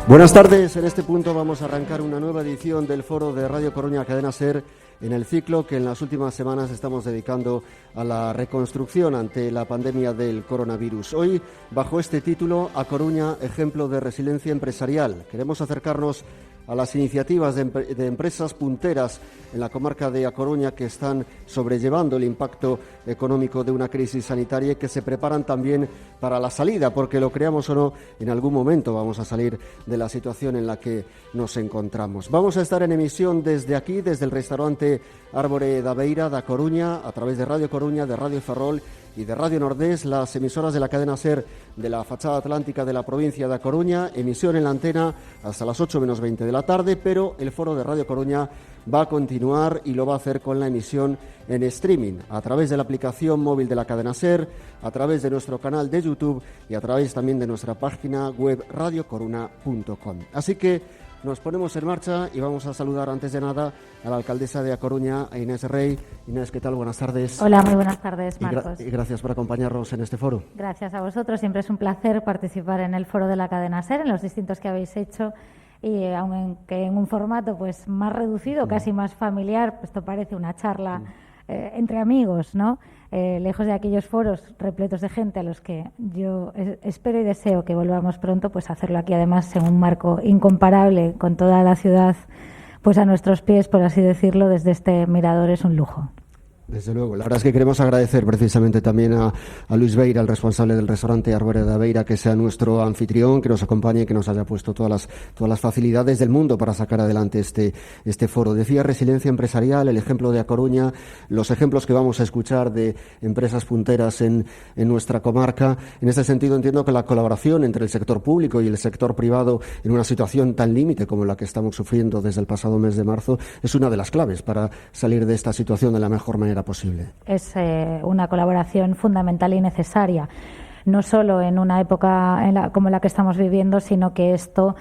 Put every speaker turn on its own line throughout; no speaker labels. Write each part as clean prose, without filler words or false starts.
Buenas tardes, en este punto vamos a arrancar una nueva edición del foro de Radio Coruña Cadena SER en el ciclo que en las últimas semanas estamos dedicando a la reconstrucción ante la pandemia del coronavirus. Hoy, bajo este título, A Coruña, ejemplo de resiliencia empresarial. Queremos acercarnos a las iniciativas de empresas punteras en la comarca de A Coruña que están sobrellevando el impacto económico de una crisis sanitaria y que se preparan también para la salida, porque lo creamos o no, en algún momento vamos a salir de la situación en la que nos encontramos. Vamos a estar en emisión desde aquí, desde el restaurante Árbore da Beira, da Coruña, a través de Radio Coruña, de Radio Ferrol y de Radio Nordés, las emisoras de la cadena SER de la fachada atlántica de la provincia de A Coruña, emisión en la antena hasta las 8 menos 20 de la tarde, pero el foro de Radio Coruña va a continuar y lo va a hacer con la emisión en streaming, a través de la aplicación móvil de la cadena SER, a través de nuestro canal de YouTube y a través también de nuestra página web radiocoruna.com. Así que nos ponemos en marcha y vamos a saludar antes de nada a la alcaldesa de A Coruña, a Inés Rey. Inés, ¿qué tal? Buenas tardes.
Hola, muy buenas tardes, Marcos.
Y gracias por acompañarnos en este foro.
Gracias a vosotros. Siempre es un placer participar en el foro de la cadena SER, en los distintos que habéis hecho. Y aunque en un formato pues más reducido, casi más familiar, pues esto parece una charla entre amigos, ¿no? Lejos de aquellos foros repletos de gente a los que yo espero y deseo que volvamos pronto, pues hacerlo aquí además en un marco incomparable con toda la ciudad pues a nuestros pies, por así decirlo, desde este mirador es un lujo.
Desde luego. La verdad es que queremos agradecer precisamente también a Luis Beira, el responsable del restaurante Árbore da Beira, que sea nuestro anfitrión, que nos acompañe y que nos haya puesto todas las facilidades del mundo para sacar adelante este foro. Decía resiliencia empresarial, el ejemplo de A Coruña, los ejemplos que vamos a escuchar de empresas punteras en nuestra comarca. En este sentido entiendo que la colaboración entre el sector público y el sector privado en una situación tan límite como la que estamos sufriendo desde el pasado mes de marzo es una de las claves para salir de esta situación de la mejor manera posible.
Es una colaboración fundamental y necesaria, no solo en una época como la que estamos viviendo, sino que esto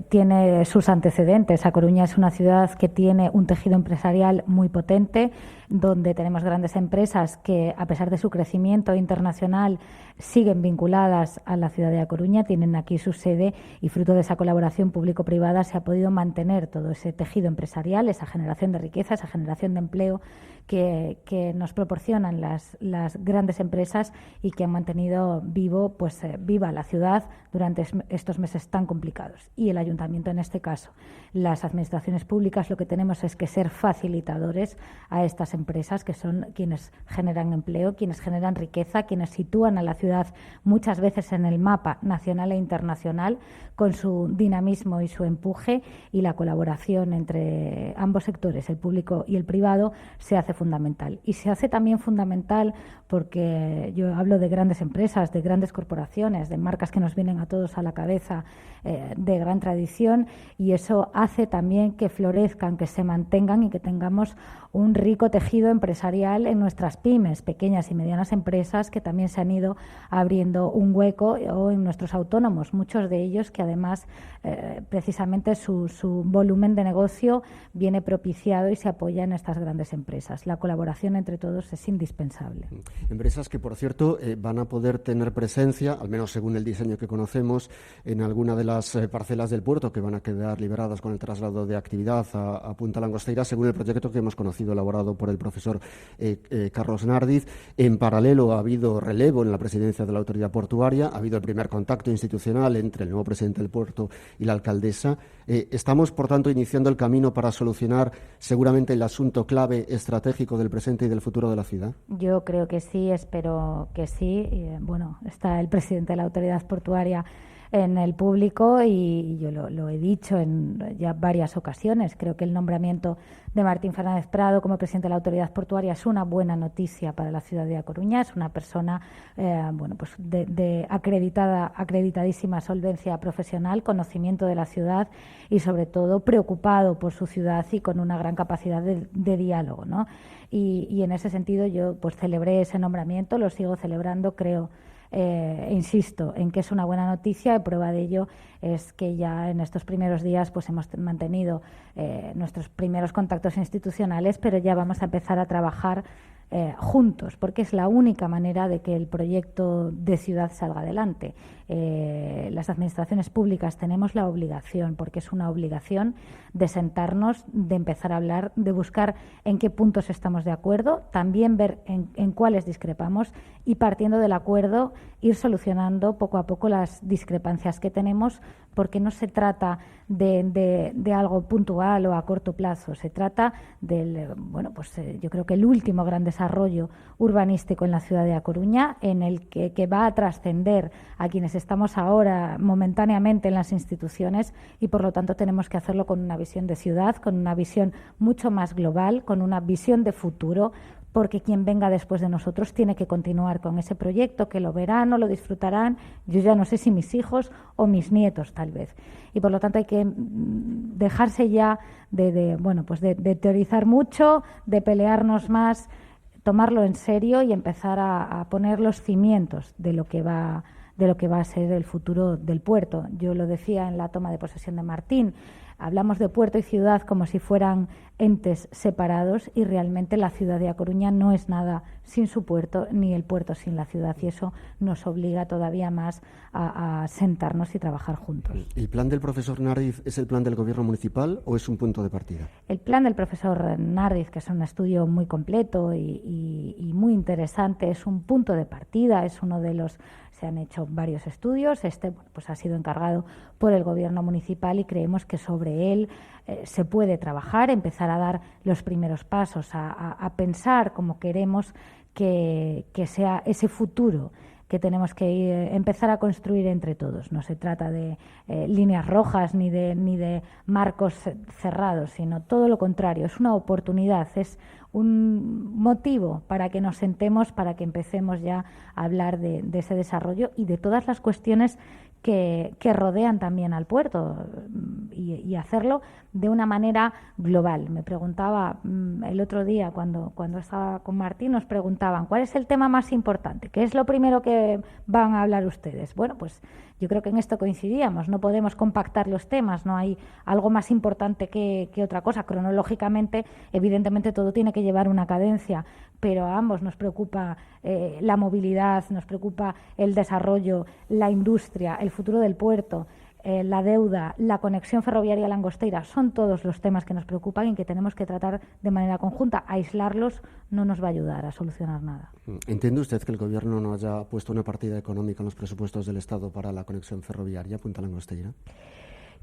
tiene sus antecedentes. A Coruña es una ciudad que tiene un tejido empresarial muy potente, donde tenemos grandes empresas que, a pesar de su crecimiento internacional, siguen vinculadas a la ciudad de A Coruña, tienen aquí su sede y fruto de esa colaboración público-privada se ha podido mantener todo ese tejido empresarial, esa generación de riqueza, esa generación de empleo que nos proporcionan las grandes empresas y que han mantenido viva la ciudad durante estos meses tan complicados. Y el ayuntamiento, en este caso, las administraciones públicas, lo que tenemos es que ser facilitadores a estas empresas, que son quienes generan empleo, quienes generan riqueza, quienes sitúan a la ciudad muchas veces en el mapa nacional e internacional con su dinamismo y su empuje, y la colaboración entre ambos sectores, el público y el privado, se hace fundamental. Y se hace también fundamental porque yo hablo de grandes empresas, de grandes corporaciones, de marcas que nos vienen a todos a la cabeza, de gran tradición, y eso hace también que florezcan, que se mantengan y que tengamos un rico tejido empresarial en nuestras pymes, pequeñas y medianas empresas que también se han ido abriendo un hueco, o en nuestros autónomos, muchos de ellos que además precisamente su volumen de negocio viene propiciado y se apoya en estas grandes empresas. La colaboración entre todos es indispensable.
Empresas que, por cierto, van a poder tener presencia, al menos según el diseño que conocemos, en alguna de las parcelas del puerto que van a quedar liberadas con el traslado de actividad a Punta Langosteira, según el proyecto que hemos conocido elaborado por el profesor Carlos Nardiz. En paralelo ha habido relevo en la presidencia de la autoridad portuaria, ha habido el primer contacto institucional entre el nuevo presidente del puerto y la alcaldesa. Estamos, por tanto, iniciando el camino para solucionar seguramente el asunto clave estratégico del presente y del futuro de la ciudad.
Yo creo que sí, espero que sí. Está el presidente de la autoridad portuaria en el público y yo lo he dicho en ya varias ocasiones. Creo que el nombramiento de Martín Fernández Prado como presidente de la autoridad portuaria es una buena noticia para la ciudad de A Coruña. Es una persona de acreditadísima solvencia profesional, conocimiento de la ciudad y sobre todo preocupado por su ciudad y con una gran capacidad de diálogo, ¿no? Y en ese sentido yo pues celebré ese nombramiento, lo sigo celebrando, creo. Insisto en que es una buena noticia, y prueba de ello es que ya en estos primeros días pues hemos mantenido nuestros primeros contactos institucionales, pero ya vamos a empezar a trabajar juntos, porque es la única manera de que el proyecto de ciudad salga adelante. Las administraciones públicas tenemos la obligación, porque es una obligación, de sentarnos, de empezar a hablar, de buscar en qué puntos estamos de acuerdo, también ver en cuáles discrepamos y, partiendo del acuerdo, ir solucionando poco a poco las discrepancias que tenemos, porque no se trata de algo puntual o a corto plazo, se trata del, yo creo que el último gran desarrollo urbanístico en la ciudad de A Coruña, en el que va a trascender a quienes estamos ahora momentáneamente en las instituciones, y por lo tanto tenemos que hacerlo con una visión de ciudad, con una visión mucho más global, con una visión de futuro, porque quien venga después de nosotros tiene que continuar con ese proyecto, que lo verán o lo disfrutarán, yo ya no sé si mis hijos o mis nietos tal vez. Y por lo tanto hay que dejarse ya de teorizar mucho, de pelearnos más, tomarlo en serio y empezar a poner los cimientos de lo que va a ser el futuro del puerto. Yo lo decía en la toma de posesión de Martín, hablamos de puerto y ciudad como si fueran entes separados, y realmente la ciudad de A Coruña no es nada sin su puerto, ni el puerto sin la ciudad, y eso nos obliga todavía más a sentarnos y trabajar juntos.
¿El plan del profesor Nardiz es el plan del Gobierno municipal o es un punto de partida?
El plan del profesor Nardiz, que es un estudio muy completo y muy interesante, es un punto de partida, es uno de los... Se han hecho varios estudios, ha sido encargado por el Gobierno municipal, y creemos que sobre él se puede trabajar, empezar a dar los primeros pasos, a pensar cómo queremos que sea ese futuro que tenemos que empezar a construir entre todos. No se trata de líneas rojas ni de marcos cerrados, sino todo lo contrario, es una oportunidad, es un motivo para que nos sentemos, para que empecemos ya a hablar de ese desarrollo y de todas las cuestiones que rodean también al puerto, y hacerlo de una manera global. Me preguntaba el otro día, cuando estaba con Martín, nos preguntaban ¿cuál es el tema más importante? ¿Qué es lo primero que van a hablar ustedes? Bueno, pues yo creo que en esto coincidíamos, no podemos compactar los temas, no hay algo más importante que otra cosa. Cronológicamente, evidentemente, todo tiene que llevar una cadencia, pero a ambos nos preocupa la movilidad, nos preocupa el desarrollo, la industria, el futuro del puerto, la deuda, la conexión ferroviaria Langosteira. Son todos los temas que nos preocupan y que tenemos que tratar de manera conjunta. Aislarlos no nos va a ayudar a solucionar nada.
¿Entiende usted que el Gobierno no haya puesto una partida económica en los presupuestos del Estado para la conexión ferroviaria Punta Langosteira?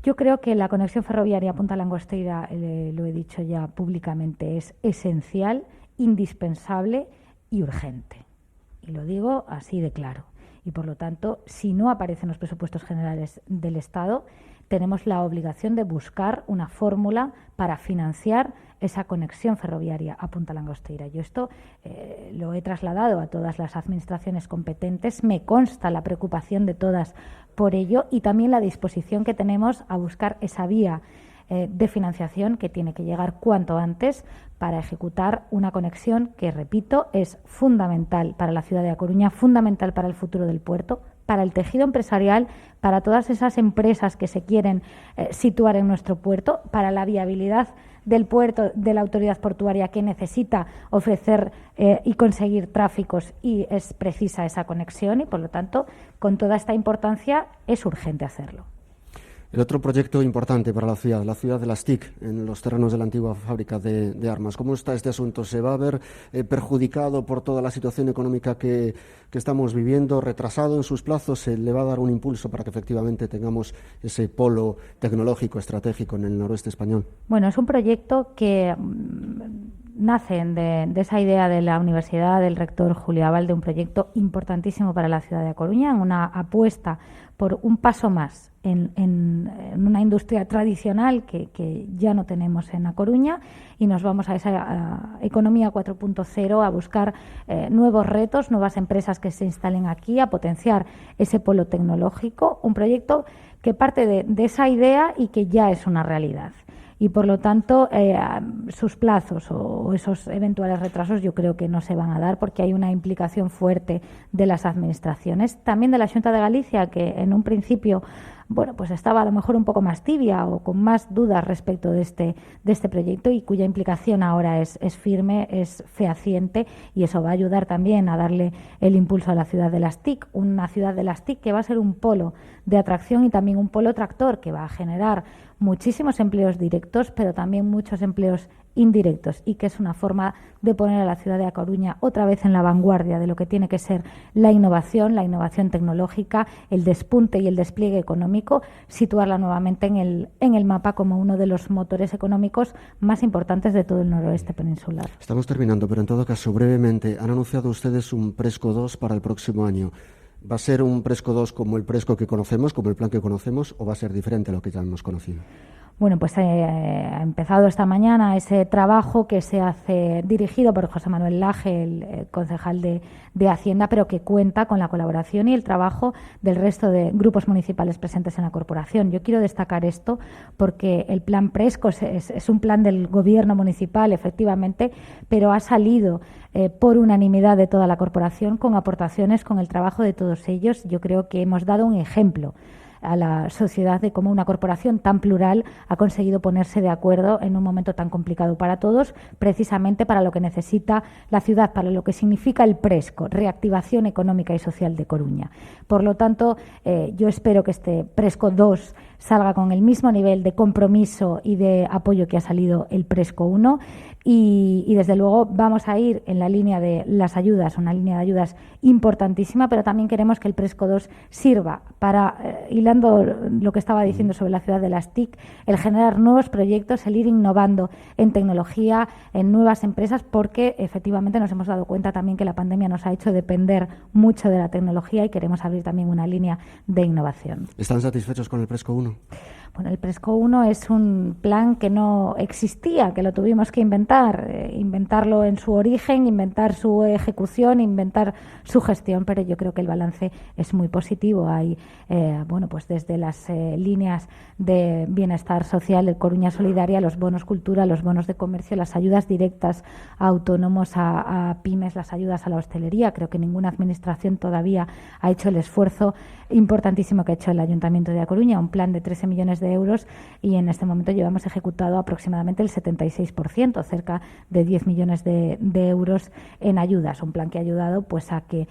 Yo creo que la conexión ferroviaria Punta Langosteira, lo he dicho ya públicamente, es esencial, indispensable y urgente. Y lo digo así de claro. Y por lo tanto, si no aparecen los presupuestos generales del Estado, tenemos la obligación de buscar una fórmula para financiar esa conexión ferroviaria a Punta Langosteira. Yo esto lo he trasladado a todas las administraciones competentes, me consta la preocupación de todas por ello, y también la disposición que tenemos a buscar esa vía de financiación que tiene que llegar cuanto antes para ejecutar una conexión que, repito, es fundamental para la ciudad de A Coruña, fundamental para el futuro del puerto, para el tejido empresarial, para todas esas empresas que se quieren situar en nuestro puerto, para la viabilidad del puerto, de la autoridad portuaria, que necesita ofrecer y conseguir tráficos, y es precisa esa conexión, y por lo tanto, con toda esta importancia, es urgente hacerlo.
El otro proyecto importante para la ciudad de las TIC, en los terrenos de la antigua fábrica de armas. ¿Cómo está este asunto? ¿Se va a ver perjudicado por toda la situación económica que estamos viviendo, retrasado en sus plazos? ¿Se le va a dar un impulso para que efectivamente tengamos ese polo tecnológico estratégico en el noroeste español?
Bueno, es un proyecto que nace de esa idea de la universidad, del rector Julio Abal, de un proyecto importantísimo para la ciudad de A Coruña, en una apuesta por un paso más en una industria tradicional que ya no tenemos en A Coruña, y nos vamos a esa economía 4.0, a buscar nuevos retos, nuevas empresas que se instalen aquí, a potenciar ese polo tecnológico, un proyecto que parte de esa idea y que ya es una realidad. Y por lo tanto, sus plazos o esos eventuales retrasos yo creo que no se van a dar, porque hay una implicación fuerte de las administraciones, también de la Xunta de Galicia, que en un principio bueno, pues estaba a lo mejor un poco más tibia o con más dudas respecto de este proyecto, y cuya implicación ahora es firme, es fehaciente, y eso va a ayudar también a darle el impulso a la ciudad de las TIC, una ciudad de las TIC que va a ser un polo de atracción y también un polo tractor que va a generar muchísimos empleos directos, pero también muchos empleos indirectos, y que es una forma de poner a la ciudad de A Coruña otra vez en la vanguardia de lo que tiene que ser la innovación tecnológica, el despunte y el despliegue económico, situarla nuevamente en el mapa como uno de los motores económicos más importantes de todo el noroeste peninsular.
Estamos terminando, pero en todo caso, brevemente, han anunciado ustedes un Presco 2 para el próximo año. ¿Va a ser un Presco 2 como el Presco que conocemos, como el plan que conocemos, o va a ser diferente a lo que ya hemos conocido?
Bueno, pues ha empezado esta mañana ese trabajo que se hace dirigido por José Manuel Laje, el concejal de Hacienda, pero que cuenta con la colaboración y el trabajo del resto de grupos municipales presentes en la corporación. Yo quiero destacar esto porque el plan Presco es un plan del gobierno municipal, efectivamente, pero ha salido por unanimidad de toda la corporación, con aportaciones, con el trabajo de todos ellos. Yo creo que hemos dado un ejemplo a la sociedad de cómo una corporación tan plural ha conseguido ponerse de acuerdo en un momento tan complicado para todos, precisamente para lo que necesita la ciudad, para lo que significa el Presco, reactivación económica y social de Coruña. Por lo tanto, yo espero que este Presco 2 salga con el mismo nivel de compromiso y de apoyo que ha salido el Presco 1, y desde luego vamos a ir en la línea de las ayudas, una línea de ayudas importantísima, pero también queremos que el Presco 2 sirva para, hilando lo que estaba diciendo sobre la ciudad de las TIC, el generar nuevos proyectos, el ir innovando en tecnología, en nuevas empresas, porque efectivamente nos hemos dado cuenta también que la pandemia nos ha hecho depender mucho de la tecnología, y queremos abrir también una línea de innovación.
¿Están satisfechos con el Presco 1?
Bueno, el Presco 1 es un plan que no existía, que lo tuvimos que inventarlo en su origen, inventar su ejecución, inventar su gestión, pero yo creo que el balance es muy positivo. Hay, bueno, pues desde las líneas de bienestar social, de Coruña Solidaria, los bonos cultura, los bonos de comercio, las ayudas directas a autónomos, a pymes, las ayudas a la hostelería. Creo que ninguna administración todavía ha hecho el esfuerzo importantísimo que ha hecho el Ayuntamiento de A Coruña, un plan de 13 millones de euros, y en este momento llevamos ejecutado aproximadamente el 76%, cerca de 10 millones de euros en ayudas, un plan que ha ayudado pues a que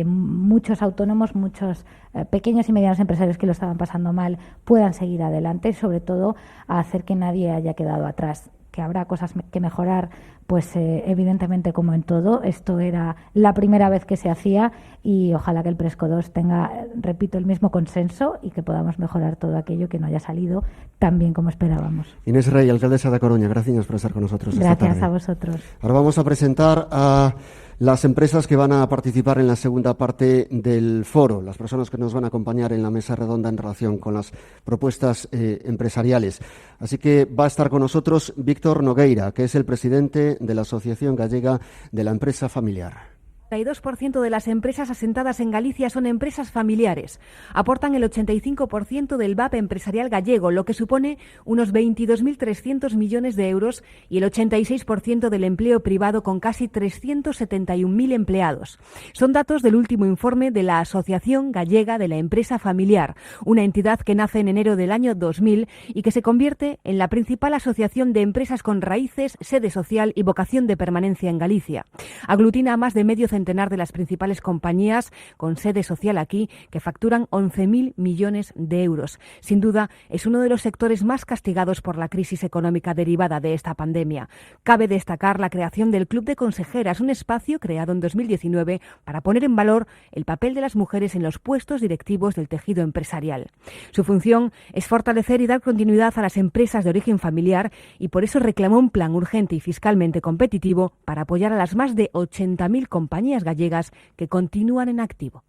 muchos autónomos, muchos pequeños y medianos empresarios que lo estaban pasando mal puedan seguir adelante, y sobre todo a hacer que nadie haya quedado atrás. Que habrá cosas que mejorar, pues evidentemente, como en todo. Esto era la primera vez que se hacía, y ojalá que el Presco 2 tenga, repito, el mismo consenso, y que podamos mejorar todo aquello que no haya salido tan bien como esperábamos.
Inés Rey, alcaldesa de Coruña, gracias por estar con nosotros esta tarde.
Gracias a vosotros.
Ahora vamos a presentar a las empresas que van a participar en la segunda parte del foro, las personas que nos van a acompañar en la mesa redonda en relación con las propuestas empresariales. Así que va a estar con nosotros Víctor Nogueira, que es el presidente de la Asociación Gallega de la Empresa Familiar.
El 82% de las empresas asentadas en Galicia son empresas familiares. Aportan el 85% del VAP empresarial gallego, lo que supone unos 22.300 millones de euros, y el 86% del empleo privado, con casi 371.000 empleados. Son datos del último informe de la Asociación Gallega de la Empresa Familiar, una entidad que nace en enero del año 2000 y que se convierte en la principal asociación de empresas con raíces, sede social y vocación de permanencia en Galicia. Aglutina a más de medio centenar de las principales compañías con sede social aquí, que facturan 11.000 millones de euros. Sin duda, es uno de los sectores más castigados por la crisis económica derivada de esta pandemia. Cabe destacar la creación del Club de Consejeras, un espacio creado en 2019 para poner en valor el papel de las mujeres en los puestos directivos del tejido empresarial. Su función es fortalecer y dar continuidad a las empresas de origen familiar, y por eso reclamó un plan urgente y fiscalmente competitivo para apoyar a las más de 80.000 compañías gallegas que continúan en activo.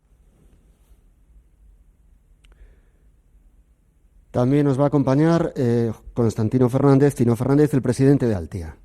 También nos va a acompañar Constantino Fernández, Tino Fernández, el presidente de Altia.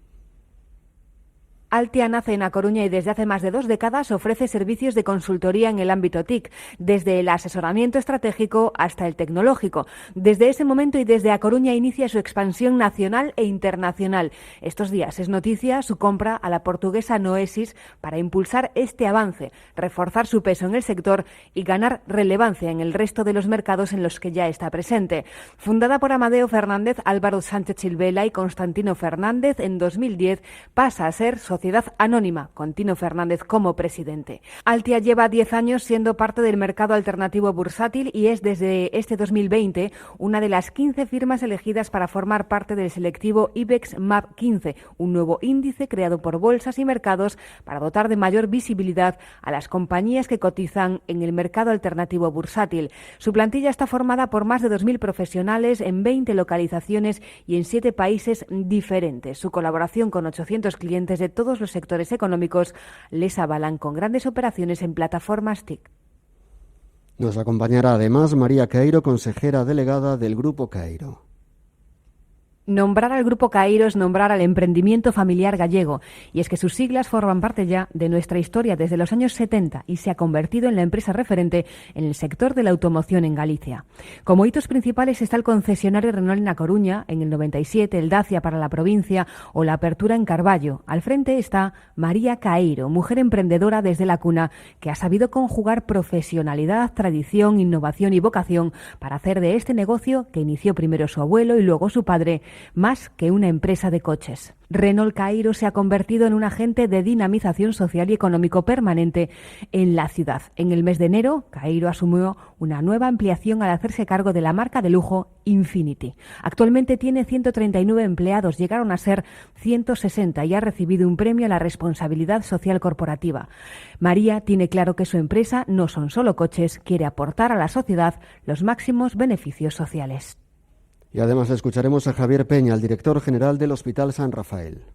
Altia nace en A Coruña y desde hace más de 2 décadas ofrece servicios de consultoría en el ámbito TIC, desde el asesoramiento estratégico hasta el tecnológico. Desde ese momento y desde A Coruña inicia su expansión nacional e internacional. Estos días es noticia su compra a la portuguesa Noesis para impulsar este avance, reforzar su peso en el sector y ganar relevancia en el resto de los mercados en los que ya está presente. Fundada por Amadeo Fernández, Álvaro Sánchez Silvela y Constantino Fernández, en 2010 pasa a ser sociedad anónima, con Tino Fernández como presidente. Altia lleva 10 años siendo parte del mercado alternativo bursátil y es desde este 2020 una de las 15 firmas elegidas para formar parte del selectivo IBEX MAP 15, un nuevo índice creado por bolsas y mercados para dotar de mayor visibilidad a las compañías que cotizan en el mercado alternativo bursátil. Su plantilla está formada por más de 2.000 profesionales en 20 localizaciones y en 7 países diferentes. Su colaboración con 800 clientes de todos los sectores económicos les avalan con grandes operaciones en plataformas TIC.
Nos acompañará además María Caeiro, consejera delegada del Grupo Caeiro.
Nombrar al Grupo Caeiro es nombrar al emprendimiento familiar gallego, y es que sus siglas forman parte ya de nuestra historia desde los años 70 y se ha convertido en la empresa referente en el sector de la automoción en Galicia. Como hitos principales está el concesionario Renault en A Coruña en el 97, el Dacia para la provincia o la apertura en Carballo. Al frente está María Caeiro, mujer emprendedora desde la cuna que ha sabido conjugar profesionalidad, tradición, innovación y vocación para hacer de este negocio, que inició primero su abuelo y luego su padre, más que una empresa de coches. Renault Caeiro se ha convertido en un agente de dinamización social y económico permanente en la ciudad. En el mes de enero, Caeiro asumió una nueva ampliación al hacerse cargo de la marca de lujo Infiniti. Actualmente tiene 139 empleados, llegaron a ser 160 y ha recibido un premio a la responsabilidad social corporativa. María tiene claro que su empresa no son solo coches, quiere aportar a la sociedad los máximos beneficios sociales.
Y además escucharemos a Javier Peña, el director general del Hospital San Rafael.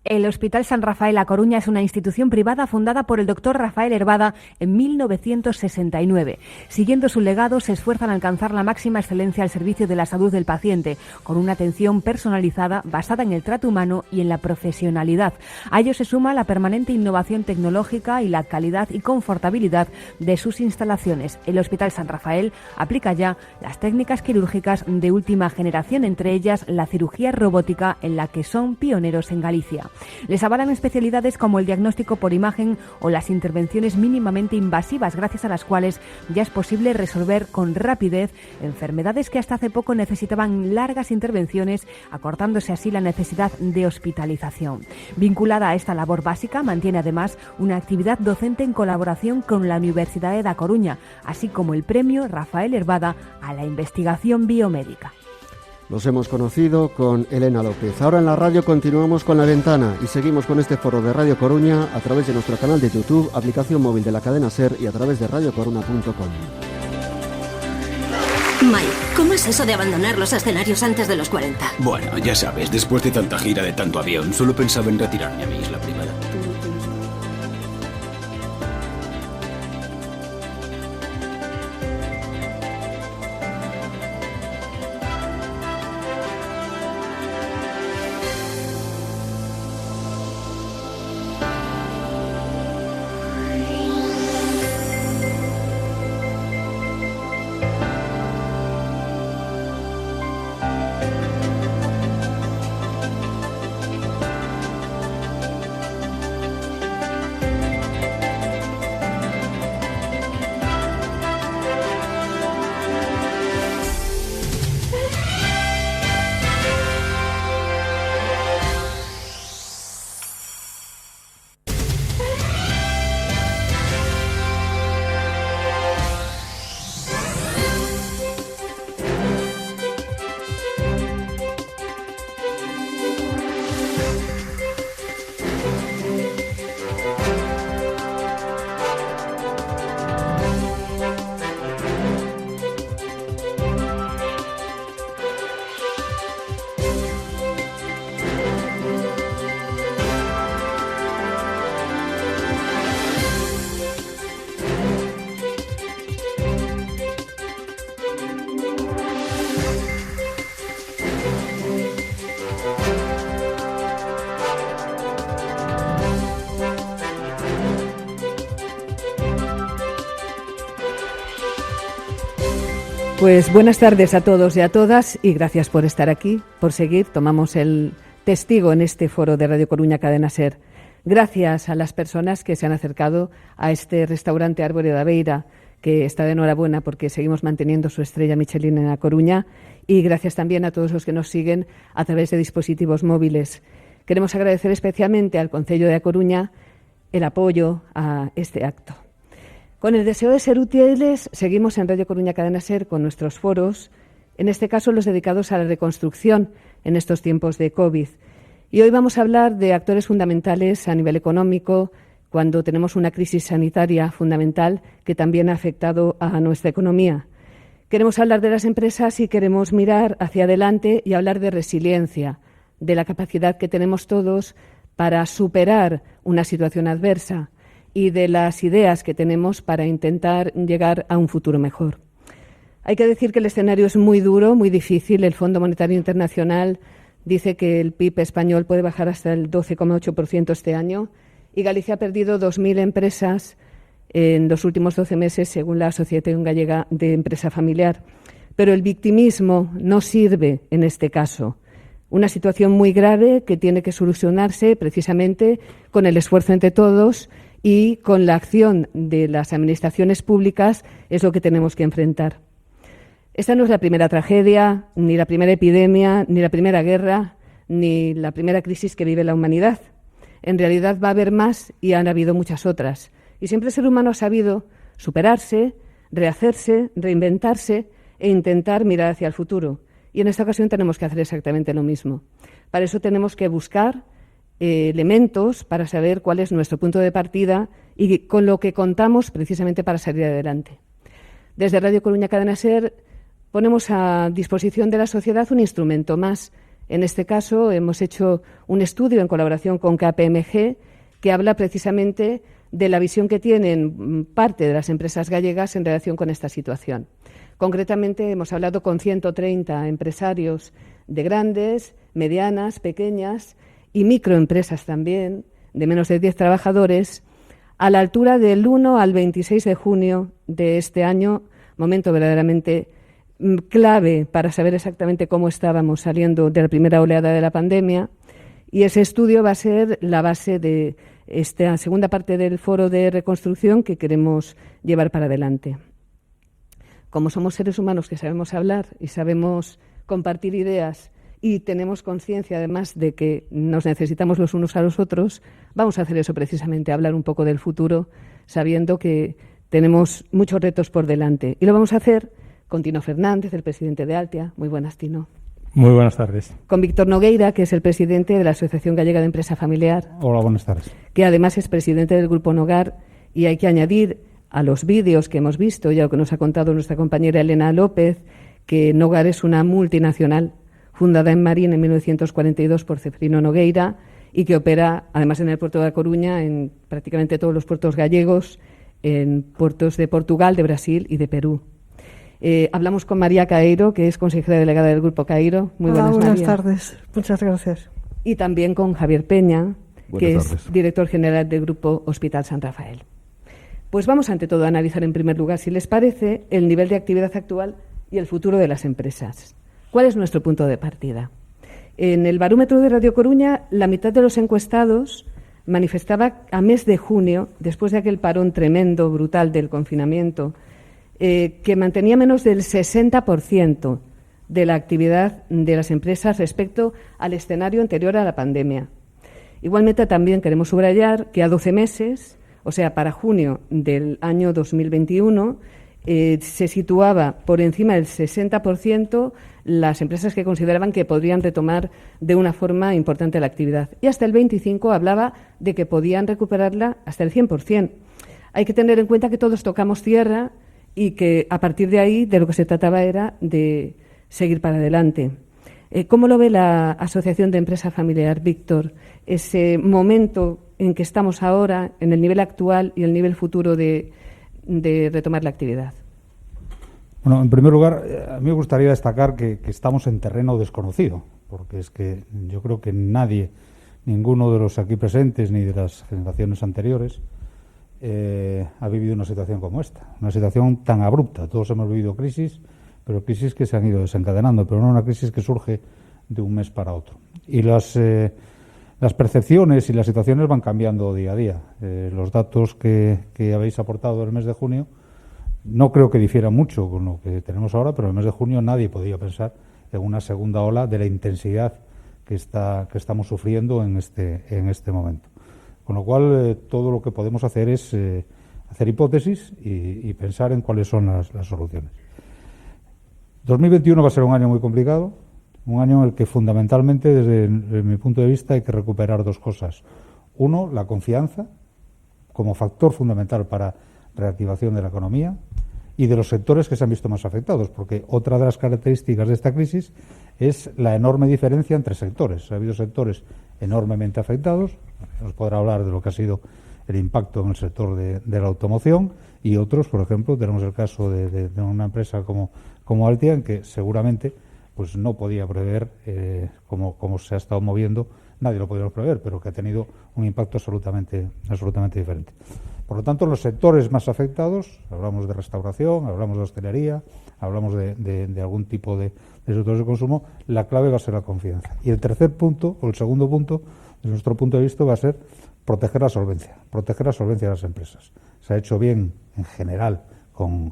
El Hospital San Rafael A Coruña es una institución privada fundada por el doctor Rafael Herbada en 1969. Siguiendo su legado, se esfuerzan a alcanzar la máxima excelencia al servicio de la salud del paciente, con una atención personalizada basada en el trato humano y en la profesionalidad. A ello se suma la permanente innovación tecnológica y la calidad y confortabilidad de sus instalaciones. El Hospital San Rafael aplica ya las técnicas quirúrgicas de última generación, entre ellas la cirugía robótica, en la que son pioneros en Galicia. Les avalan especialidades como el diagnóstico por imagen o las intervenciones mínimamente invasivas, gracias a las cuales ya es posible resolver con rapidez enfermedades que hasta hace poco necesitaban largas intervenciones, acortándose así la necesidad de hospitalización. Vinculada a esta labor básica, mantiene además una actividad docente en colaboración con la Universidad de A Coruña, así como el premio Rafael Herbada a la investigación biomédica.
Los hemos conocido con Elena López. Ahora en la radio continuamos con La Ventana y seguimos con este foro de Radio Coruña a través de nuestro canal de YouTube, aplicación móvil de la cadena SER y a través de radiocoruna.com.
Mike, ¿cómo es eso de abandonar los escenarios antes de los 40?
Bueno, ya sabes, después de tanta gira, de tanto avión, solo pensaba en retirarme a mi isla privada.
Pues buenas tardes a todos y a todas y gracias por estar aquí, por seguir. Tomamos el testigo en este foro de Radio Coruña Cadena SER. Gracias a las personas que se han acercado a este restaurante Árbore da Beira, que está de enhorabuena porque seguimos manteniendo su estrella Michelin en A Coruña, y gracias también a todos los que nos siguen a través de dispositivos móviles. Queremos agradecer especialmente al Concello de A Coruña el apoyo a este acto. Con el deseo de ser útiles, seguimos en Radio Coruña Cadena SER con nuestros foros, en este caso los dedicados a la reconstrucción en estos tiempos de COVID. Y hoy vamos a hablar de actores fundamentales a nivel económico, cuando tenemos una crisis sanitaria fundamental que también ha afectado a nuestra economía. Queremos hablar de las empresas y queremos mirar hacia adelante y hablar de resiliencia, de la capacidad que tenemos todos para superar una situación adversa y de las ideas que tenemos para intentar llegar a un futuro mejor. Hay que decir que el escenario es muy duro, muy difícil. El Fondo Monetario Internacional dice que el PIB español puede bajar hasta el 12,8% este año y Galicia ha perdido 2.000 empresas en los últimos 12 meses, según la Asociación Gallega de Empresa Familiar. Pero el victimismo no sirve en este caso. Una situación muy grave que tiene que solucionarse precisamente con el esfuerzo entre todos y con la acción de las administraciones públicas es lo que tenemos que enfrentar. Esta no es la primera tragedia, ni la primera epidemia, ni la primera guerra, ni la primera crisis que vive la humanidad. En realidad va a haber más y han habido muchas otras. Y siempre el ser humano ha sabido superarse, rehacerse, reinventarse e intentar mirar hacia el futuro. Y en esta ocasión tenemos que hacer exactamente lo mismo. Para eso tenemos que buscar elementos para saber cuál es nuestro punto de partida y con lo que contamos precisamente para salir adelante. Desde Radio Coruña Cadena SER ponemos a disposición de la sociedad un instrumento más. En este caso hemos hecho un estudio en colaboración con KPMG que habla precisamente de la visión que tienen parte de las empresas gallegas en relación con esta situación. Concretamente hemos hablado con 130 empresarios de grandes, medianas, pequeñas y microempresas también, de menos de 10 trabajadores, a la altura del 1 al 26 de junio de este año, momento verdaderamente clave para saber exactamente cómo estábamos saliendo de la primera oleada de la pandemia. Y ese estudio va a ser la base de esta segunda parte del foro de reconstrucción que queremos llevar para adelante. Como somos seres humanos que sabemos hablar y sabemos compartir ideas y tenemos conciencia además de que nos necesitamos los unos a los otros, vamos a hacer eso precisamente, hablar un poco del futuro, sabiendo que tenemos muchos retos por delante. Y lo vamos a hacer con Tino Fernández, el presidente de Altia. Muy buenas, Tino.
Muy buenas tardes.
Con Víctor Nogueira, que es el presidente de la Asociación Gallega de Empresa Familiar.
Hola, buenas tardes.
Que además es presidente del Grupo Nogar, y hay que añadir a los vídeos que hemos visto y a lo que nos ha contado nuestra compañera Elena López, que Nogar es una multinacional fundada en Marín en 1942 por Ceferino Nogueira y que opera, además en el puerto de A Coruña, en prácticamente todos los puertos gallegos, en puertos de Portugal, de Brasil y de Perú. Hablamos con María Caeiro, que es consejera delegada del Grupo Caeiro. Muy buenas,
buenas
María.
tardes. Muchas gracias.
Y también con Javier Peña, que
Buenas tardes.
es director general del Grupo Hospital San Rafael. Pues vamos ante todo a analizar en primer lugar, si les parece, el nivel de actividad actual y el futuro de las empresas. ¿Cuál es nuestro punto de partida? En el barómetro de Radio Coruña, la mitad de los encuestados manifestaba a mes de junio, después de aquel parón tremendo, brutal del confinamiento, que mantenía menos del 60% de la actividad de las empresas respecto al escenario anterior a la pandemia. Igualmente, también queremos subrayar que a 12 meses, o sea, para junio del año 2021, se situaba por encima del 60% las empresas que consideraban que podrían retomar de una forma importante la actividad. Y hasta el 25% hablaba de que podían recuperarla hasta el 100%. Hay que tener en cuenta que todos tocamos tierra y que a partir de ahí de lo que se trataba era de seguir para adelante. ¿Cómo lo ve la Asociación de Empresa Familiar, Víctor? Ese momento en que estamos ahora, en el nivel actual y el nivel futuro de retomar la actividad.
Bueno, en primer lugar, a mí me gustaría destacar que estamos en terreno desconocido, porque es que yo creo que nadie, ninguno de los aquí presentes ni de las generaciones anteriores, ha vivido una situación como esta, una situación tan abrupta. Todos hemos vivido crisis, pero crisis que se han ido desencadenando, pero no una crisis que surge de un mes para otro. Y las percepciones y las situaciones van cambiando día a día. Los datos que habéis aportado el mes de junio no creo que difiera mucho con lo que tenemos ahora, pero en el mes de junio nadie podía pensar en una segunda ola de la intensidad que estamos sufriendo en este momento. Con lo cual, todo lo que podemos hacer es hacer hipótesis y pensar en cuáles son las soluciones. 2021 va a ser un año muy complicado, un año en el que fundamentalmente, desde mi punto de vista, hay que recuperar dos cosas. Uno, la confianza como factor fundamental para reactivación de la economía y de los sectores que se han visto más afectados, porque otra de las características de esta crisis es la enorme diferencia entre sectores. Ha habido sectores enormemente afectados, nos podrá hablar de lo que ha sido el impacto en el sector de la automoción, y otros, por ejemplo, tenemos el caso de una empresa como Altia, en que seguramente pues no podía prever cómo se ha estado moviendo, nadie lo podía prever, pero que ha tenido un impacto absolutamente diferente. Por lo tanto, los sectores más afectados, hablamos de restauración, hablamos de hostelería, hablamos de algún tipo de sectores de consumo, la clave va a ser la confianza. Y el tercer punto, o el segundo punto, desde nuestro punto de vista, va a ser proteger la solvencia de las empresas. Se ha hecho bien en general, con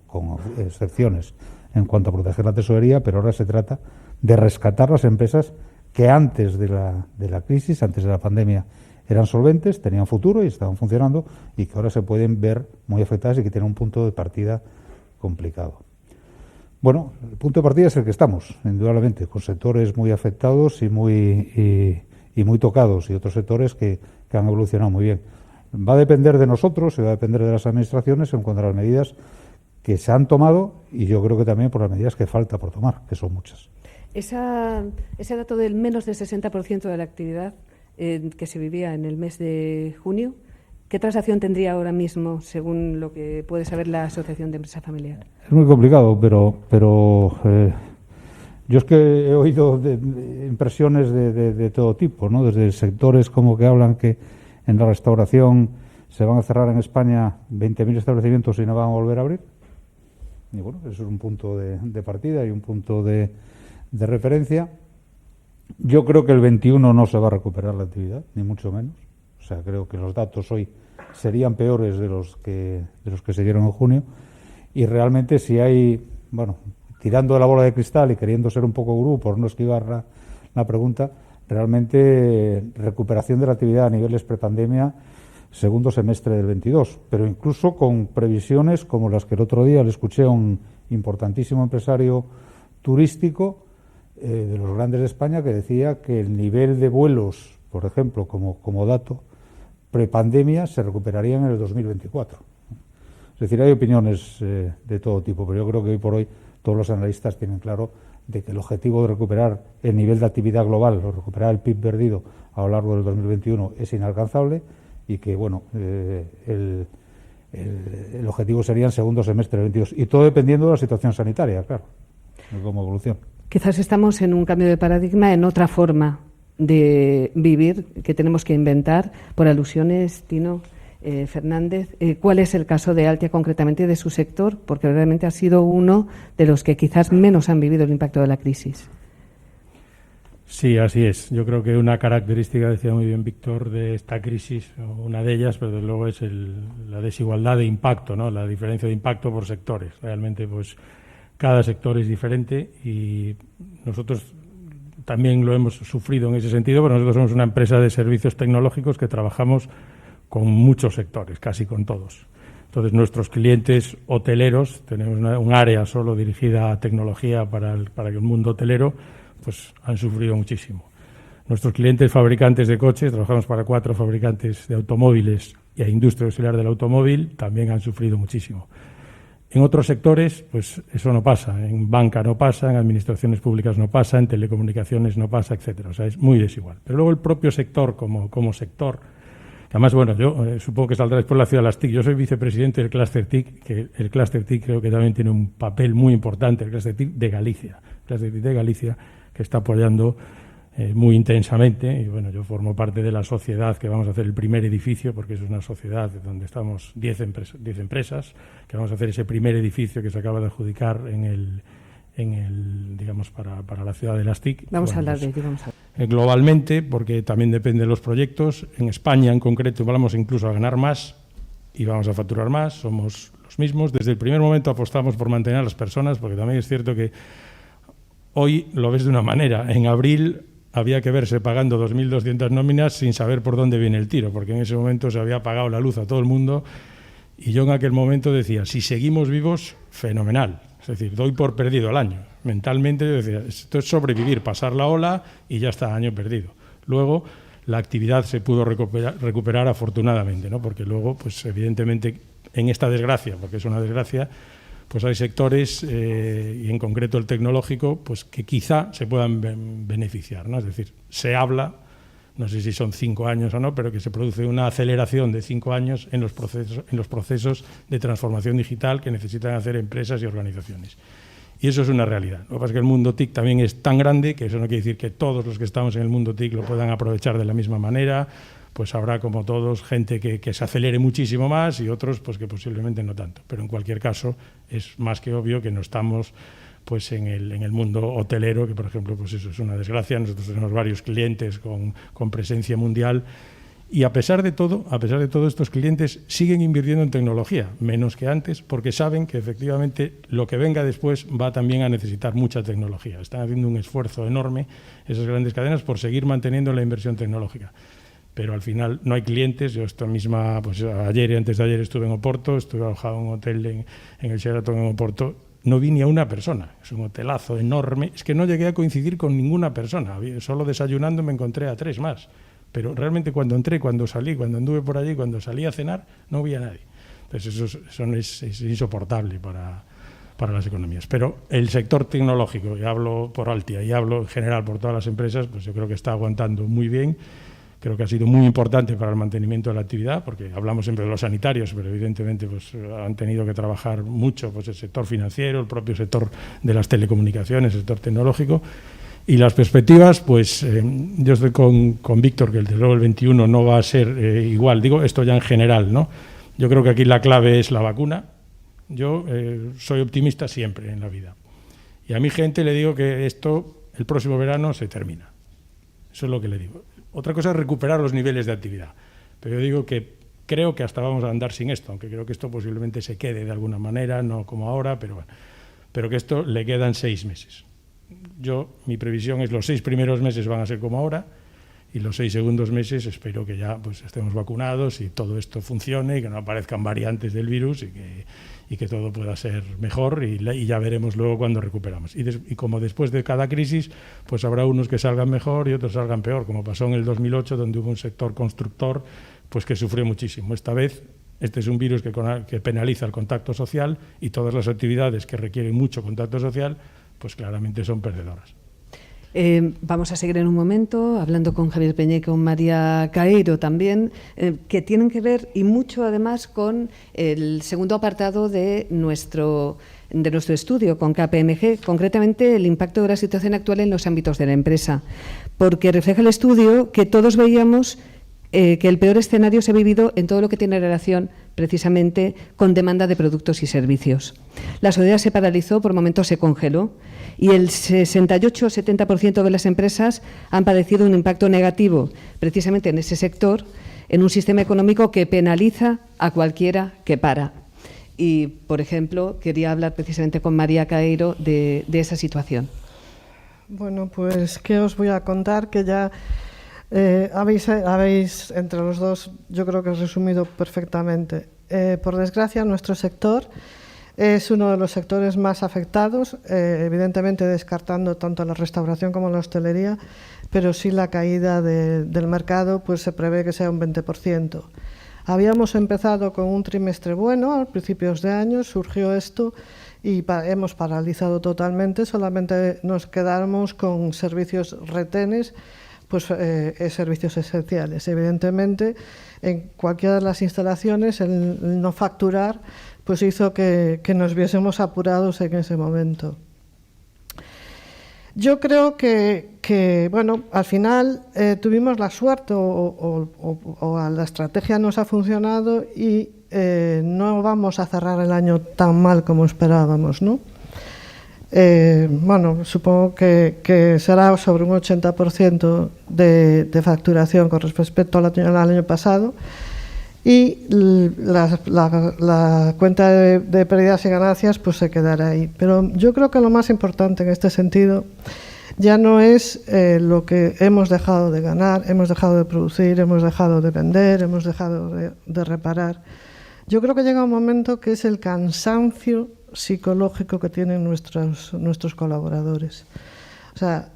excepciones, en cuanto a proteger la tesorería, pero ahora se trata de rescatar las empresas que antes de la crisis, antes de la pandemia, eran solventes, tenían futuro y estaban funcionando, y que ahora se pueden ver muy afectadas y que tienen un punto de partida complicado. Bueno, el punto de partida es el que estamos, indudablemente, con sectores muy afectados y muy tocados, y otros sectores que han evolucionado muy bien. Va a depender de nosotros y va a depender de las administraciones en cuanto a las medidas que se han tomado, y yo creo que también por las medidas que falta por tomar, que son muchas.
Ese dato del menos del 60% de la actividad que se vivía en el mes de junio, ¿qué transacción tendría ahora mismo, según lo que puede saber la Asociación de Empresa Familiar?
Es muy complicado, pero yo es que he oído impresiones de todo tipo, ¿no? Desde sectores como que hablan que en la restauración se van a cerrar en España 20.000 establecimientos y no van a volver a abrir. Y bueno, eso es un punto de partida y un punto de referencia. Yo creo que el 21 no se va a recuperar la actividad, ni mucho menos. O sea, creo que los datos hoy serían peores de los que se dieron en junio. Y realmente, si hay, tirando de la bola de cristal y queriendo ser un poco gurú por no esquivar la pregunta, realmente recuperación de la actividad a niveles prepandemia segundo semestre del 22, pero incluso con previsiones como las que el otro día le escuché a un importantísimo empresario turístico de los grandes de España, que decía que el nivel de vuelos, por ejemplo, como dato, prepandemia se recuperaría en el 2024. Es decir, hay opiniones de todo tipo, pero yo creo que hoy por hoy todos los analistas tienen claro de que el objetivo de recuperar el nivel de actividad global o recuperar el PIB perdido a lo largo del 2021 es inalcanzable, y que el objetivo sería en segundo semestre del 22, y todo dependiendo de la situación sanitaria, claro, de cómo evoluciona.
Quizás estamos en un cambio de paradigma, en otra forma de vivir que tenemos que inventar. Por alusiones, Tino Fernández, ¿cuál es el caso de Altia concretamente, de su sector? Porque realmente ha sido uno de los que quizás menos han vivido el impacto de la crisis.
Sí, así es. Yo creo que una característica, decía muy bien Víctor, de esta crisis, una de ellas, pero desde luego es la desigualdad de impacto, ¿no? La diferencia de impacto por sectores. Realmente, pues, cada sector es diferente, y nosotros también lo hemos sufrido en ese sentido, pero nosotros somos una empresa de servicios tecnológicos que trabajamos con muchos sectores, casi con todos. Entonces, nuestros clientes hoteleros, tenemos un área solo dirigida a tecnología para el mundo hotelero, pues han sufrido muchísimo. Nuestros clientes fabricantes de coches, trabajamos para 4 fabricantes de automóviles y a industria auxiliar del automóvil, también han sufrido muchísimo. En otros sectores, pues eso no pasa. En banca no pasa, en administraciones públicas no pasa, en telecomunicaciones no pasa, etcétera. O sea, es muy desigual. Pero luego el propio sector como sector, que además, yo supongo que saldrá después la ciudad de las TIC. Yo soy vicepresidente del Cluster TIC, que el Cluster TIC creo que también tiene un papel muy importante, el Cluster TIC de Galicia. El Cluster TIC de Galicia, que está apoyando muy intensamente, y yo formo parte de la sociedad que vamos a hacer el primer edificio, porque es una sociedad donde estamos 10 empresas, que vamos a hacer ese primer edificio que se acaba de adjudicar en digamos, para la ciudad de las TIC.
Vamos a hablar de ello.
Globalmente, porque también depende de los proyectos. En España, en concreto, vamos incluso a ganar más y vamos a facturar más. Somos los mismos. Desde el primer momento apostamos por mantener a las personas, porque también es cierto que hoy lo ves de una manera. En abril había que verse pagando 2.200 nóminas sin saber por dónde viene el tiro, porque en ese momento se había apagado la luz a todo el mundo y yo en aquel momento decía, si seguimos vivos, fenomenal. Es decir, doy por perdido el año. Mentalmente yo decía, esto es sobrevivir, pasar la ola y ya está, año perdido. Luego la actividad se pudo recuperar afortunadamente, ¿no? Porque luego, pues evidentemente, en esta desgracia, porque es una desgracia, pues hay sectores, y en concreto el tecnológico, pues que quizá se puedan beneficiar, ¿no? Es decir, se habla, no sé si son 5 años o no, pero que se produce una aceleración de 5 años en los procesos de transformación digital que necesitan hacer empresas y organizaciones. Y eso es una realidad. Lo que pasa es que el mundo TIC también es tan grande que eso no quiere decir que todos los que estamos en el mundo TIC lo puedan aprovechar de la misma manera. Pues habrá, como todos, gente que se acelere muchísimo más y otros pues que posiblemente no tanto. Pero en cualquier caso es más que obvio que no estamos pues en el mundo hotelero, que por ejemplo pues eso es una desgracia. Nosotros tenemos varios clientes con presencia mundial y a pesar de todo estos clientes siguen invirtiendo en tecnología, menos que antes, porque saben que efectivamente lo que venga después va también a necesitar mucha tecnología. Están haciendo un esfuerzo enorme esas grandes cadenas por seguir manteniendo la inversión tecnológica. Pero al final no hay clientes. Yo pues ayer y antes de ayer estuve en Oporto, estuve alojado en un hotel en el Sheraton en Oporto, no vi ni a una persona, es un hotelazo enorme, es que no llegué a coincidir con ninguna persona, solo desayunando me encontré a 3 más, pero realmente cuando entré, cuando salí, cuando anduve por allí, cuando salí a cenar, no vi a nadie. Entonces eso es insoportable para las economías. Pero el sector tecnológico, y hablo por Altia y hablo en general por todas las empresas, pues yo creo que está aguantando muy bien. Creo que ha sido muy importante para el mantenimiento de la actividad, porque hablamos siempre de los sanitarios, pero evidentemente pues, han tenido que trabajar mucho pues, el sector financiero, el propio sector de las telecomunicaciones, el sector tecnológico. Y las perspectivas, pues yo estoy con Víctor, que desde luego el 21 no va a ser igual. Digo esto ya en general, ¿no? Yo creo que aquí la clave es la vacuna. Yo soy optimista siempre en la vida. Y a mi gente le digo que esto el próximo verano se termina. Eso es lo que le digo. Otra cosa es recuperar los niveles de actividad. Pero yo digo que creo que hasta vamos a andar sin esto, aunque creo que esto posiblemente se quede de alguna manera, no como ahora, pero bueno. Pero que esto le quedan 6 meses. Mi previsión es los 6 primeros meses van a ser como ahora y los 6 segundos meses espero que ya pues estemos vacunados y todo esto funcione y que no aparezcan variantes del virus y que todo pueda ser mejor y ya veremos luego cuando recuperamos. Y como después de cada crisis, pues habrá unos que salgan mejor y otros salgan peor, como pasó en el 2008, donde hubo un sector constructor pues que sufrió muchísimo. Esta vez, este es un virus que penaliza el contacto social y todas las actividades que requieren mucho contacto social, pues claramente son perdedoras.
Vamos a seguir en un momento hablando con Javier Peña y con María Caeiro también, que tienen que ver y mucho además con el segundo apartado de nuestro estudio, con KPMG, concretamente el impacto de la situación actual en los ámbitos de la empresa, porque refleja el estudio que todos veíamos que el peor escenario se ha vivido en todo lo que tiene relación precisamente con demanda de productos y servicios. La sociedad se paralizó, por momentos se congeló y el 68-70% de las empresas han padecido un impacto negativo precisamente en ese sector, en un sistema económico que penaliza a cualquiera que para. Y, por ejemplo, quería hablar precisamente con María Caeiro de esa situación.
Bueno, pues, ¿qué os voy a contar? Que ya habéis, entre los dos, yo creo que resumido perfectamente. Por desgracia, nuestro sector es uno de los sectores más afectados, evidentemente descartando tanto la restauración como la hostelería, pero sí la caída del mercado pues se prevé que sea un 20%. Habíamos empezado con un trimestre bueno, a principios de año surgió esto y hemos paralizado totalmente, solamente nos quedamos con servicios retenes, pues servicios esenciales. Evidentemente, en cualquiera de las instalaciones, el no facturar pues hizo que nos viésemos apurados en ese momento. Yo creo que bueno, al final tuvimos la suerte o la estrategia nos ha funcionado y no vamos a cerrar el año tan mal como esperábamos, ¿no? bueno, supongo que será sobre un 80% de facturación con respecto al año pasado, y la cuenta de pérdidas y ganancias pues se quedará ahí. Pero yo creo que lo más importante en este sentido ya no es lo que hemos dejado de ganar, hemos dejado de producir, hemos dejado de vender, hemos dejado de reparar. Yo creo que llega un momento que es el cansancio psicológico que tienen nuestros colaboradores. O sea,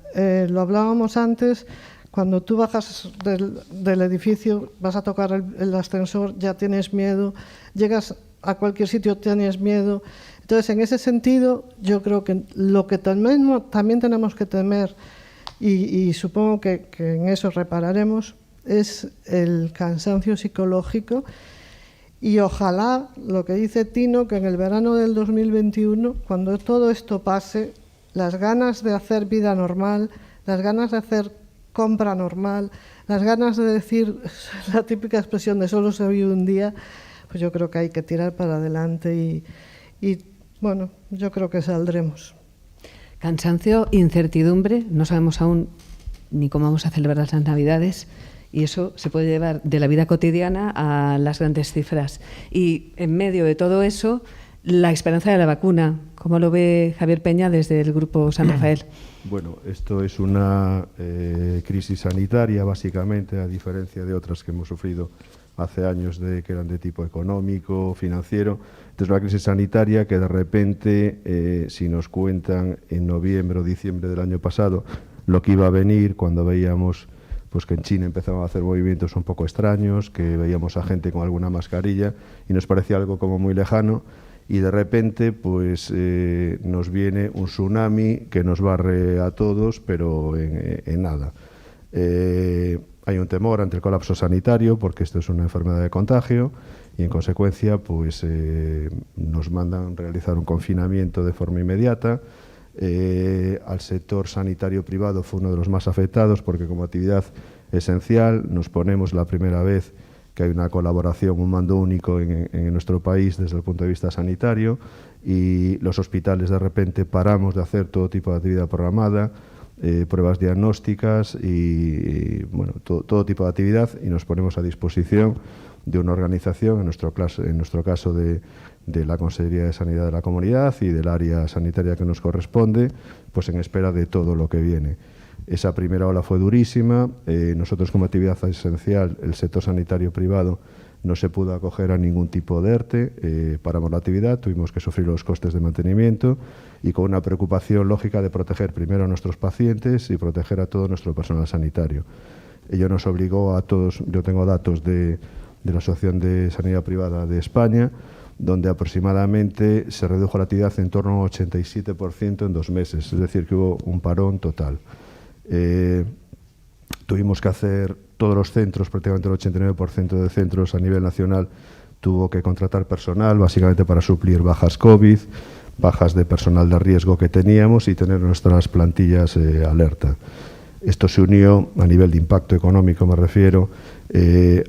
lo hablábamos antes, cuando tú bajas del edificio, vas a tocar el ascensor, ya tienes miedo, llegas a cualquier sitio, tienes miedo. Entonces, en ese sentido, yo creo que lo que también tenemos que temer, y supongo que en eso repararemos, es el cansancio psicológico. Y ojalá, lo que dice Tino, que en el verano del 2021, cuando todo esto pase, las ganas de hacer vida normal, las ganas de hacer compra normal, las ganas de decir la típica expresión de solo se vive un día, pues yo creo que hay que tirar para adelante y bueno, yo creo que saldremos.
Cansancio, incertidumbre, no sabemos aún ni cómo vamos a celebrar las Navidades. Y eso se puede llevar de la vida cotidiana a las grandes cifras. Y en medio de todo eso, la esperanza de la vacuna. ¿Cómo lo ve Javier Peña desde el Grupo San Rafael?
Bueno, esto es una crisis sanitaria, básicamente, a diferencia de otras que hemos sufrido hace años que eran de tipo económico, financiero. Esta es una crisis sanitaria que de repente, si nos cuentan en noviembre o diciembre del año pasado lo que iba a venir, cuando veíamos pues que en China empezaban a hacer movimientos un poco extraños, que veíamos a gente con alguna mascarilla y nos parecía algo como muy lejano, y de repente pues nos viene un tsunami que nos barre a todos, pero en nada. Hay un temor ante el colapso sanitario porque esto es una enfermedad de contagio y en consecuencia pues nos mandan realizar un confinamiento de forma inmediata. Al sector sanitario privado fue uno de los más afectados porque como actividad esencial nos ponemos la primera vez que hay una colaboración, un mando único en nuestro país desde el punto de vista sanitario, y los hospitales de repente paramos de hacer todo tipo de actividad programada, pruebas diagnósticas y bueno, todo tipo de actividad, y nos ponemos a disposición de una organización, en nuestro caso de la Consejería de Sanidad de la Comunidad y del área sanitaria que nos corresponde, pues en espera de todo lo que viene. Esa primera ola fue durísima. Nosotros como actividad esencial, el sector sanitario privado, no se pudo acoger a ningún tipo de ERTE, paramos la actividad, tuvimos que sufrir los costes de mantenimiento y con una preocupación lógica de proteger primero a nuestros pacientes y proteger a todo nuestro personal sanitario. Ello nos obligó a todos, yo tengo datos de la Asociación de Sanidad Privada de España, donde aproximadamente se redujo la actividad en torno a un 87% en 2 meses, es decir, que hubo un parón total. Tuvimos que hacer todos los centros, prácticamente el 89% de centros a nivel nacional, tuvo que contratar personal, básicamente para suplir bajas COVID, bajas de personal de riesgo que teníamos y tener nuestras plantillas alerta. Esto se unió a nivel de impacto económico, me refiero,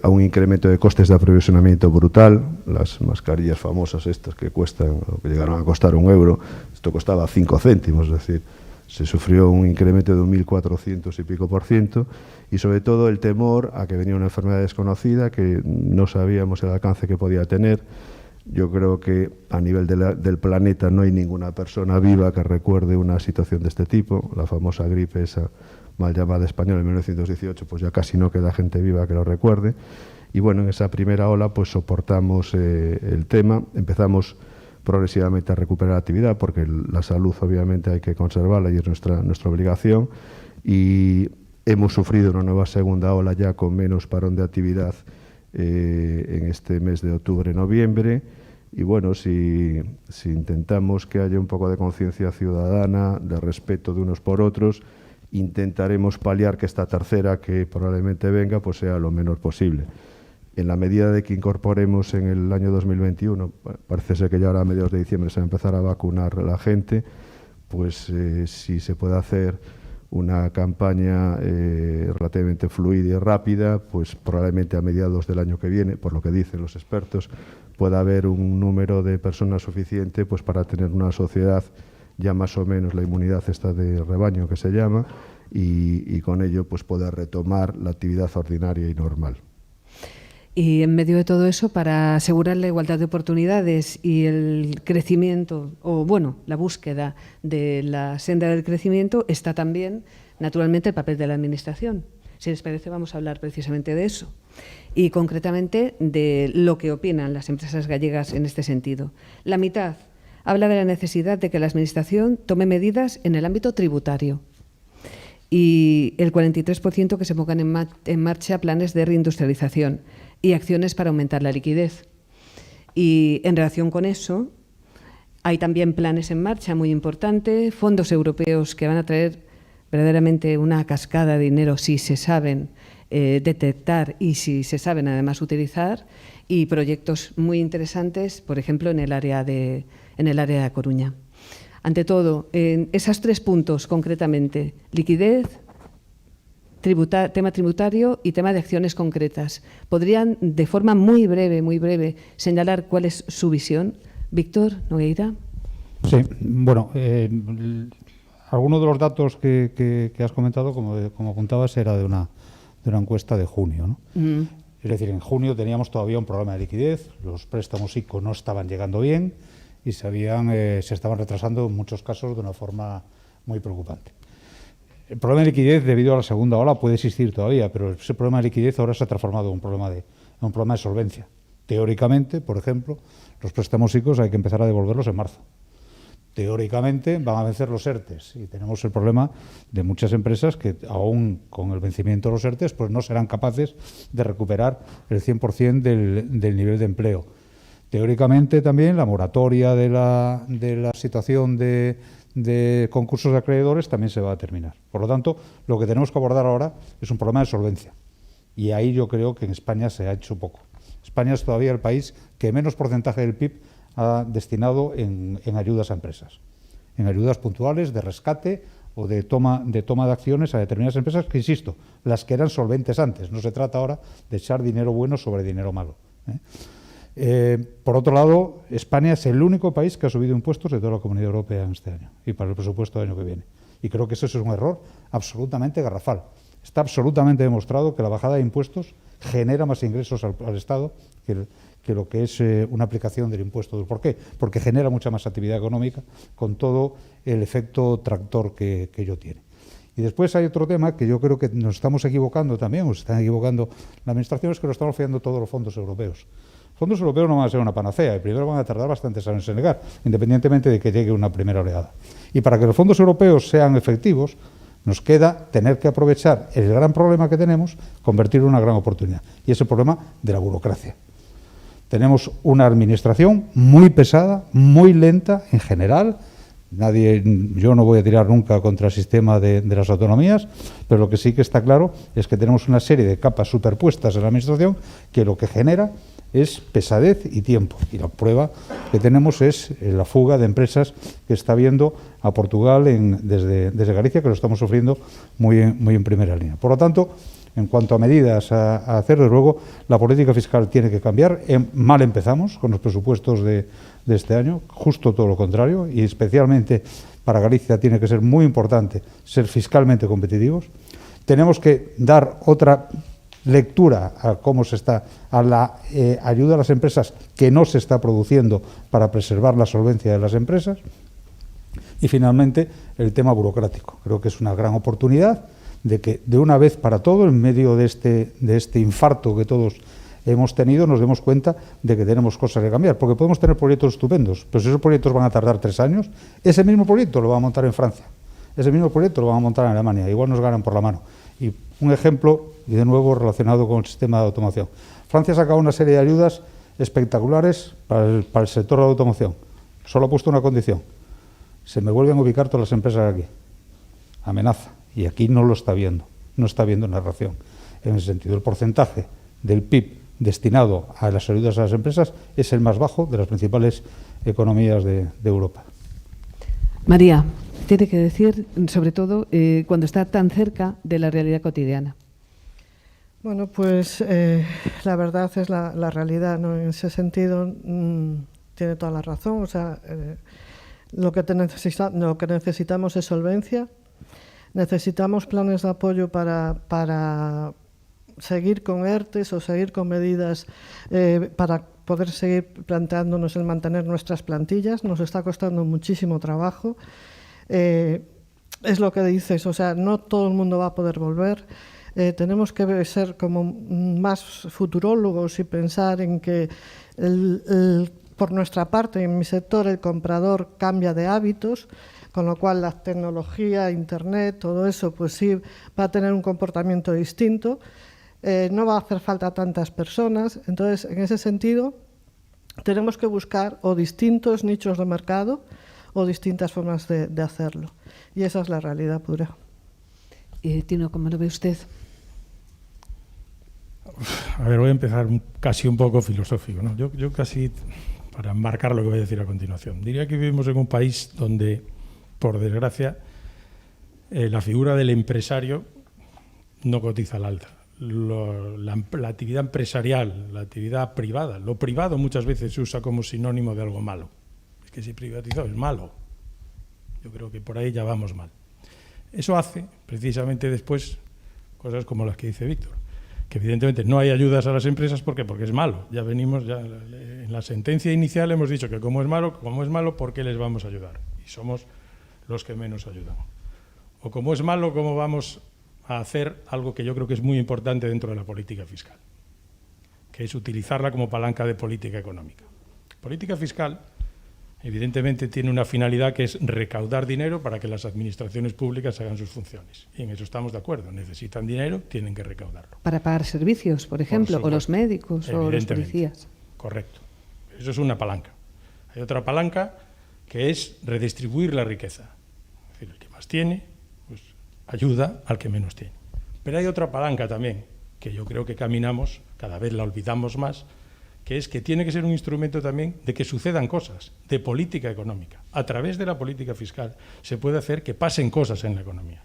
a un incremento de costes de aprovisionamiento brutal. Las mascarillas famosas estas que cuestan, o que llegaron a costar €1, esto costaba 5 céntimos, es decir, se sufrió un incremento de un 1.400 y pico %, y sobre todo el temor a que venía una enfermedad desconocida que no sabíamos el alcance que podía tener. Yo creo que a nivel del planeta no hay ninguna persona viva que recuerde una situación de este tipo. La famosa gripe esa mal llamada española en 1918, pues ya casi no queda gente viva que lo recuerde. Y bueno, en esa primera ola pues soportamos el tema, empezamos progresivamente a recuperar la actividad porque la salud obviamente hay que conservarla y es nuestra obligación, y hemos sufrido una nueva segunda ola ya con menos parón de actividad en este mes de octubre-noviembre. Y bueno, si intentamos que haya un poco de conciencia ciudadana, de respeto de unos por otros, intentaremos paliar que esta tercera, que probablemente venga, pues sea lo menor posible. En la medida de que incorporemos en el año 2021, parece ser que ya ahora a mediados de diciembre se va a empezar a vacunar a la gente, pues si se puede hacer una campaña relativamente fluida y rápida, pues probablemente a mediados del año que viene, por lo que dicen los expertos, pueda haber un número de personas suficiente pues para tener una sociedad ya más o menos la inmunidad esta de rebaño que se llama, y con ello pues poder retomar la actividad ordinaria y normal.
Y en medio de todo eso, para asegurar la igualdad de oportunidades y el crecimiento, o bueno, la búsqueda de la senda del crecimiento, está también, naturalmente, el papel de la Administración. Si les parece, vamos a hablar precisamente de eso y concretamente de lo que opinan las empresas gallegas en este sentido. La mitad habla de la necesidad de que la Administración tome medidas en el ámbito tributario y el 43% que se pongan en marcha planes de reindustrialización y acciones para aumentar la liquidez. Y en relación con eso, hay también planes en marcha muy importantes, fondos europeos que van a traer verdaderamente una cascada de dinero si se saben detectar y si se saben además utilizar, y proyectos muy interesantes, por ejemplo, en el área de A Coruña. Ante todo, en esos 3 puntos concretamente, liquidez, tema tributario y tema de acciones concretas. ¿Podrían, de forma muy breve, señalar cuál es su visión? Víctor Nogueira.
Sí, bueno, algunos de los datos que has comentado, como apuntabas, era de una encuesta de junio, ¿no? Es decir, en junio teníamos todavía un problema de liquidez, los préstamos ICO no estaban llegando bien y se estaban retrasando en muchos casos de una forma muy preocupante. El problema de liquidez debido a la segunda ola puede existir todavía, pero ese problema de liquidez ahora se ha transformado en un problema de solvencia. Teóricamente, por ejemplo, los préstamos ICO hay que empezar a devolverlos en marzo. Teóricamente van a vencer los ERTES y tenemos el problema de muchas empresas que aún con el vencimiento de los ERTES pues no serán capaces de recuperar el 100% del nivel de empleo. Teóricamente también la moratoria de la situación de concursos de acreedores también se va a terminar. Por lo tanto, lo que tenemos que abordar ahora es un problema de solvencia. Y ahí yo creo que en España se ha hecho poco. España es todavía el país que menos porcentaje del PIB ha destinado en ayudas a empresas, en ayudas puntuales de rescate o de toma de acciones a determinadas empresas que, insisto, las que eran solventes antes. No se trata ahora de echar dinero bueno sobre dinero malo. Por otro lado, España es el único país que ha subido impuestos de toda la Comunidad Europea en este año y para el presupuesto del año que viene. Y creo que eso es un error absolutamente garrafal. Está absolutamente demostrado que la bajada de impuestos genera más ingresos al Estado que lo que es una aplicación del impuesto. ¿Por qué? Porque genera mucha más actividad económica con todo el efecto tractor que ello tiene. Y después hay otro tema que yo creo que nos estamos equivocando también, o se están equivocando la Administración, es que nos estamos fiando todos los fondos europeos. Los fondos europeos no van a ser una panacea, y primero van a tardar bastantes años en llegar, independientemente de que llegue una primera oleada. Y para que los fondos europeos sean efectivos, nos queda tener que aprovechar el gran problema que tenemos, convertirlo en una gran oportunidad, y es el problema de la burocracia. Tenemos una administración muy pesada, muy lenta en general. Yo no voy a tirar nunca contra el sistema de las autonomías, pero lo que sí que está claro es que tenemos una serie de capas superpuestas en la administración que lo que genera es pesadez y tiempo. Y la prueba que tenemos es la fuga de empresas que está habiendo a Portugal desde Galicia, que lo estamos sufriendo muy en primera línea. Por lo tanto, en cuanto a medidas a hacer, desde luego, la política fiscal tiene que cambiar. Mal empezamos con los presupuestos de este año, justo todo lo contrario, y especialmente para Galicia tiene que ser muy importante ser fiscalmente competitivos. Tenemos que dar otra lectura a cómo se está, a la ayuda a las empresas que no se está produciendo para preservar la solvencia de las empresas. Y finalmente, el tema burocrático. Creo que es una gran oportunidad de que de una vez para todo, en medio de este infarto que todos hemos tenido, nos demos cuenta de que tenemos cosas que cambiar, porque podemos tener proyectos estupendos, pero si esos proyectos van a tardar 3 años, ese mismo proyecto lo va a montar en Francia, ese mismo proyecto lo van a montar en Alemania, igual nos ganan por la mano. Y un ejemplo, y de nuevo relacionado con el sistema de automoción. Francia ha sacado una serie de ayudas espectaculares para el sector de la automoción. Solo ha puesto una condición: se me vuelven a ubicar todas las empresas aquí. Amenaza. Y aquí no lo está viendo, no está viendo narración. En ese sentido, el porcentaje del PIB destinado a las ayudas a las empresas es el más bajo de las principales economías de Europa.
María, tiene que decir, sobre todo, cuando está tan cerca de la realidad cotidiana.
Bueno, pues la verdad es la realidad, ¿no? En ese sentido tiene toda la razón. O sea, Lo que necesitamos es solvencia. Necesitamos planes de apoyo para seguir con ERTES o seguir con medidas para poder seguir planteándonos el mantener nuestras plantillas. Nos está costando muchísimo trabajo. Es lo que dices, o sea, no todo el mundo va a poder volver. Tenemos que ser como más futurólogos y pensar en que por nuestra parte, en mi sector, el comprador cambia de hábitos, con lo cual la tecnología, Internet, todo eso, pues sí va a tener un comportamiento distinto. No va a hacer falta tantas personas. Entonces, en ese sentido, tenemos que buscar o distintos nichos de mercado o distintas formas de hacerlo. Y esa es la realidad pura.
Tino, ¿cómo lo ve usted?
A ver, voy a empezar casi un poco filosófico, ¿no? Yo casi, para enmarcar lo que voy a decir a continuación, diría que vivimos en un país donde, por desgracia, la figura del empresario no cotiza al alza. La actividad empresarial, la actividad privada, lo privado muchas veces se usa como sinónimo de algo malo. Es que si privatizado es malo. Yo creo que por ahí ya vamos mal. Eso hace, precisamente después, cosas como las que dice Víctor, que evidentemente no hay ayudas a las empresas. ¿Por qué? Porque es malo. Ya venimos, en la sentencia inicial hemos dicho que como es malo, ¿por qué les vamos a ayudar? Y somos los que menos ayudan. O como es malo, ¿cómo vamos a hacer algo que yo creo que es muy importante dentro de la política fiscal? Que es utilizarla como palanca de política económica. Política fiscal, evidentemente, tiene una finalidad que es recaudar dinero para que las administraciones públicas hagan sus funciones. Y en eso estamos de acuerdo. Necesitan dinero, tienen que recaudarlo.
Para pagar servicios, por ejemplo, o los médicos, o los policías.
Correcto. Eso es una palanca. Hay otra palanca que es redistribuir la riqueza. Es decir, el que más tiene, pues ayuda al que menos tiene. Pero hay otra palanca también, que yo creo que caminamos, cada vez la olvidamos más, que es que tiene que ser un instrumento también de que sucedan cosas, de política económica. A través de la política fiscal se puede hacer que pasen cosas en la economía.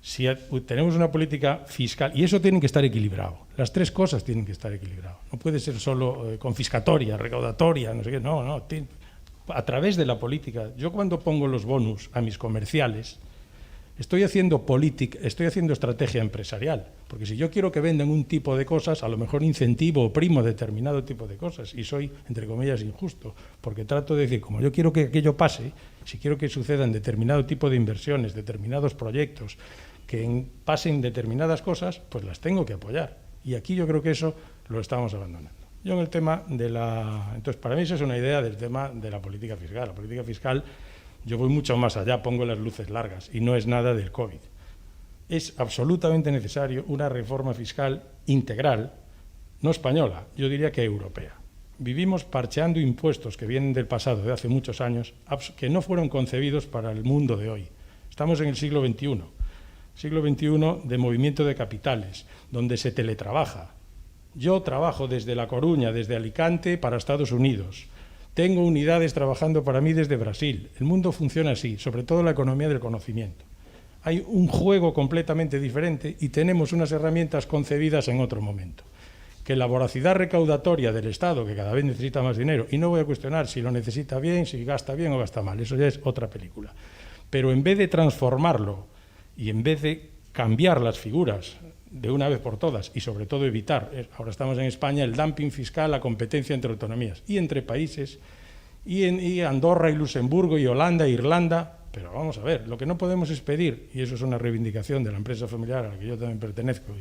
Si tenemos una política fiscal, y eso tiene que estar equilibrado, las tres cosas tienen que estar equilibradas. No puede ser solo confiscatoria, recaudatoria, no sé qué, no. A través de la política. Yo cuando pongo los bonus a mis comerciales, estoy haciendo estrategia empresarial, porque si yo quiero que vendan un tipo de cosas, a lo mejor incentivo o primo determinado tipo de cosas, y soy, entre comillas, injusto, porque trato de decir, como yo quiero que aquello pase, si quiero que sucedan determinado tipo de inversiones, determinados proyectos, que pasen determinadas cosas, pues las tengo que apoyar. Y aquí yo creo que eso lo estamos abandonando. Yo en el tema Entonces, para mí esa es una idea del tema de la política fiscal. La política fiscal, yo voy mucho más allá, pongo las luces largas, y no es nada del COVID. Es absolutamente necesario una reforma fiscal integral, no española, yo diría que europea. Vivimos parcheando impuestos que vienen del pasado, de hace muchos años, que no fueron concebidos para el mundo de hoy. Estamos en el siglo XXI de movimiento de capitales, donde se teletrabaja. Yo trabajo desde La Coruña, desde Alicante, para Estados Unidos. Tengo unidades trabajando para mí desde Brasil. El mundo funciona así, sobre todo la economía del conocimiento. Hay un juego completamente diferente y tenemos unas herramientas concebidas en otro momento. Que la voracidad recaudatoria del Estado, que cada vez necesita más dinero, y no voy a cuestionar si lo necesita bien, si gasta bien o gasta mal, eso ya es otra película. Pero en vez de transformarlo y en vez de cambiar las figuras de una vez por todas y sobre todo evitar, ahora estamos en España, el dumping fiscal, la competencia entre autonomías y entre países, y Andorra y Luxemburgo y Holanda e Irlanda, pero vamos a ver, lo que no podemos es pedir, y eso es una reivindicación de la empresa familiar a la que yo también pertenezco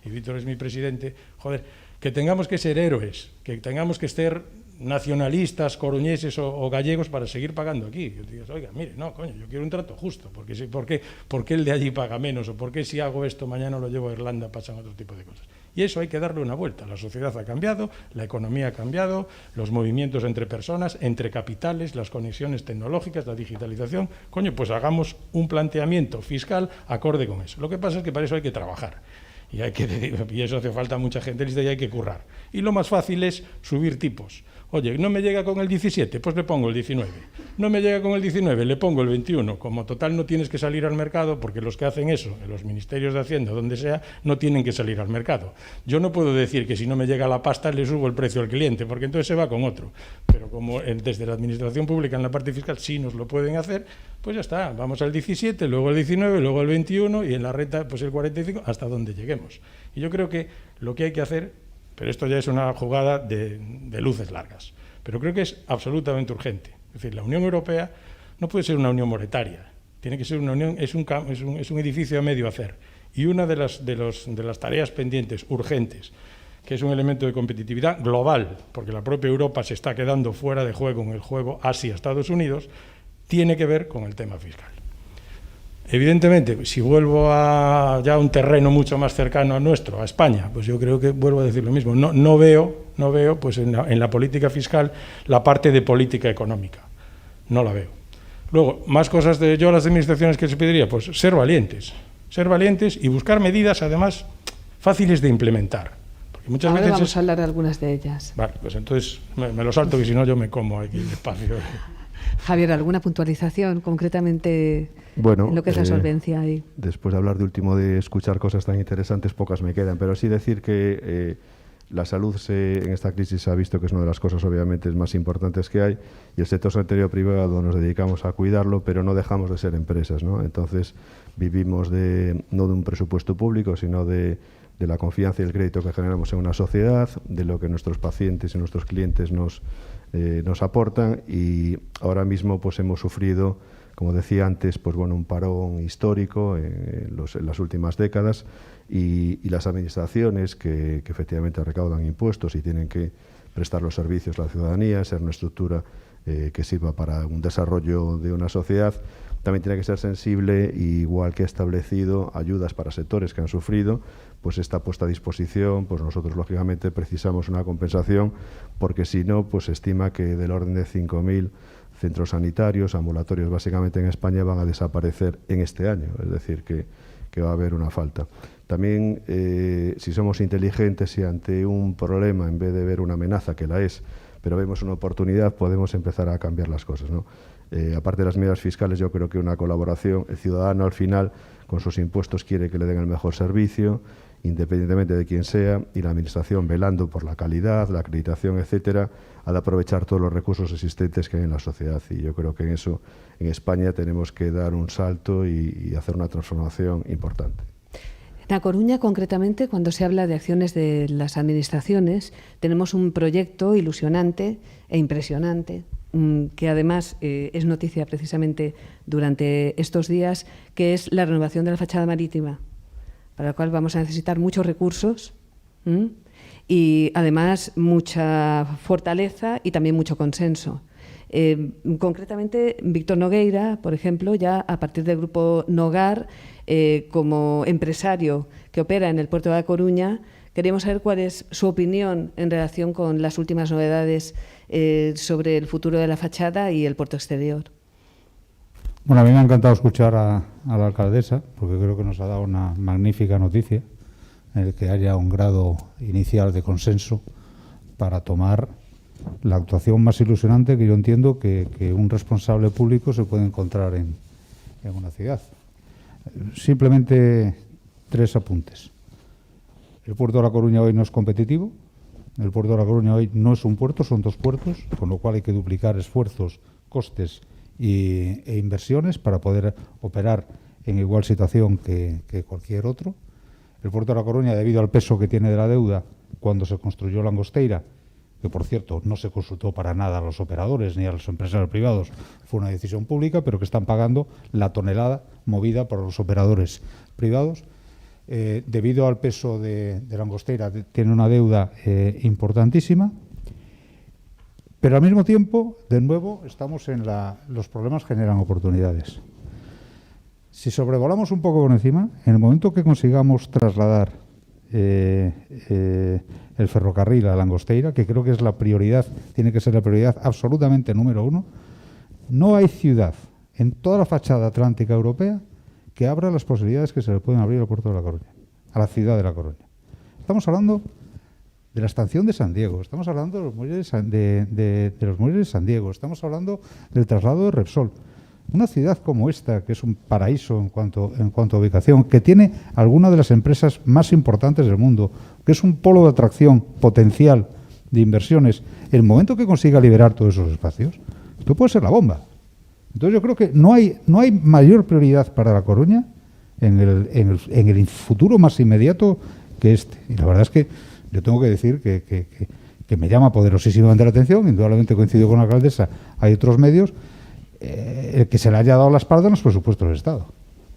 y Víctor es mi presidente, que tengamos que ser héroes, que tengamos que ser nacionalistas, coruñeses o gallegos para seguir pagando aquí. Que digas, oiga, mire, no, coño, yo quiero un trato justo, porque ¿por qué el de allí paga menos? ¿O por qué si hago esto mañana lo llevo a Irlanda pasan otro tipo de cosas? Y eso hay que darle una vuelta. La sociedad ha cambiado, la economía ha cambiado, los movimientos entre personas, entre capitales, las conexiones tecnológicas, la digitalización. Coño, pues hagamos un planteamiento fiscal acorde con eso. Lo que pasa es que para eso hay que trabajar. Y eso hace falta mucha gente lista y hay que currar. Y lo más fácil es subir tipos. Oye, ¿no me llega con el 17? Pues le pongo el 19. no me llega con el 19, le pongo el 21. Como total no tienes que salir al mercado, porque los que hacen eso, en los ministerios de Hacienda, donde sea, no tienen que salir al mercado. Yo no puedo decir que si no me llega la pasta le subo el precio al cliente, porque entonces se va con otro. Pero como desde la administración pública en la parte fiscal sí nos lo pueden hacer, pues ya está. Vamos al 17, luego al 19, luego al 21 y en la renta pues el 45, hasta donde lleguemos. Y yo creo que lo que hay que hacer, pero esto ya es una jugada de luces largas, pero creo que es absolutamente urgente. Es decir, la Unión Europea no puede ser una unión monetaria, tiene que ser una unión, es un edificio a medio hacer. Y una de las tareas pendientes, urgentes, que es un elemento de competitividad global, porque la propia Europa se está quedando fuera de juego en el juego Asia-Estados Unidos, tiene que ver con el tema fiscal. Evidentemente, si vuelvo a ya un terreno mucho más cercano a nuestro, a España, pues yo creo que vuelvo a decir lo mismo. No veo pues en la política fiscal la parte de política económica. No la veo. Luego, más cosas de yo a las administraciones que se pediría, pues ser valientes y buscar medidas, además, fáciles de implementar. Porque muchas
Ahora
veces
vamos a hablar de algunas de ellas.
Vale, pues entonces me lo salto, que si no yo me como aquí el espacio.
Javier, ¿alguna puntualización concretamente en lo que es la solvencia ahí?
Después de hablar de escuchar cosas tan interesantes, pocas me quedan, pero sí decir que la salud en esta crisis se ha visto que es una de las cosas obviamente más importantes que hay, y el sector sanitario privado nos dedicamos a cuidarlo, pero no dejamos de ser empresas, ¿no? Entonces vivimos no de un presupuesto público, sino de la confianza y el crédito que generamos en una sociedad, de lo que nuestros pacientes y nuestros clientes nos aportan, y ahora mismo pues hemos sufrido, como decía antes, pues bueno, un parón histórico en las últimas décadas, y las administraciones que efectivamente recaudan impuestos y tienen que prestar los servicios a la ciudadanía, ser una estructura que sirva para un desarrollo de una sociedad, también tiene que ser sensible, igual que ha establecido ayudas para sectores que han sufrido, pues está puesta a disposición. Pues nosotros lógicamente precisamos una compensación, porque si no, pues se estima que del orden de 5.000 centros sanitarios, ambulatorios básicamente en España, van a desaparecer en este año, es decir, que va a haber una falta. También, si somos inteligentes y ante un problema, en vez de ver una amenaza, que la es, pero vemos una oportunidad, podemos empezar a cambiar las cosas, ¿no? Aparte de las medidas fiscales, yo creo que una colaboración, el ciudadano al final con sus impuestos quiere que le den el mejor servicio, independientemente de quién sea, y la administración, velando por la calidad, la acreditación, etcétera, ha de aprovechar todos los recursos existentes que hay en la sociedad, y yo creo que en eso en España tenemos que dar un salto y hacer una transformación importante.
En A Coruña, concretamente, cuando se habla de acciones de las administraciones, tenemos un proyecto ilusionante e impresionante, que además es noticia precisamente durante estos días, que es la renovación de la fachada marítima, para la cual vamos a necesitar muchos recursos y además mucha fortaleza y también mucho consenso. Concretamente, Víctor Nogueira, por ejemplo, ya a partir del grupo Nogar, como empresario que opera en el puerto de A Coruña, queríamos saber cuál es su opinión en relación con las últimas novedades sobre el futuro de la fachada y el puerto exterior.
Bueno, a mí me ha encantado escuchar a la alcaldesa, porque creo que nos ha dado una magnífica noticia en el que haya un grado inicial de consenso para tomar la actuación más ilusionante que yo entiendo que un responsable público se puede encontrar en una ciudad. Simplemente 3 apuntes. El puerto de La Coruña hoy no es competitivo. El puerto de La Coruña hoy no es un puerto, son 2 puertos, con lo cual hay que duplicar esfuerzos, costes e inversiones para poder operar en igual situación que cualquier otro. El puerto de La Coruña, debido al peso que tiene de la deuda, cuando se construyó Langosteira, que por cierto no se consultó para nada a los operadores ni a los empresarios privados, fue una decisión pública, pero que están pagando la tonelada movida por los operadores privados. Debido al peso de Langosteira, tiene una deuda importantísima, pero al mismo tiempo, de nuevo, estamos en los problemas generan oportunidades. Si sobrevolamos un poco por encima, en el momento que consigamos trasladar el ferrocarril a Langosteira, que creo que es la prioridad, tiene que ser la prioridad absolutamente número 1, no hay ciudad en toda la fachada atlántica europea que abra las posibilidades que se le pueden abrir al puerto de La Coruña, a la ciudad de La Coruña. Estamos hablando de la estación de San Diego, estamos hablando de los muelles de los muelles de San Diego, estamos hablando del traslado de Repsol. Una ciudad como esta, que es un paraíso en cuanto a ubicación, que tiene algunas de las empresas más importantes del mundo, que es un polo de atracción potencial de inversiones, el momento que consiga liberar todos esos espacios, esto puede ser la bomba. Entonces yo creo que no hay mayor prioridad para La Coruña en el futuro más inmediato que este. Y la verdad es que yo tengo que decir que me llama poderosísimamente la atención, indudablemente coincido con la alcaldesa, hay otros medios, el que se le haya dado la espalda en los presupuestos del Estado,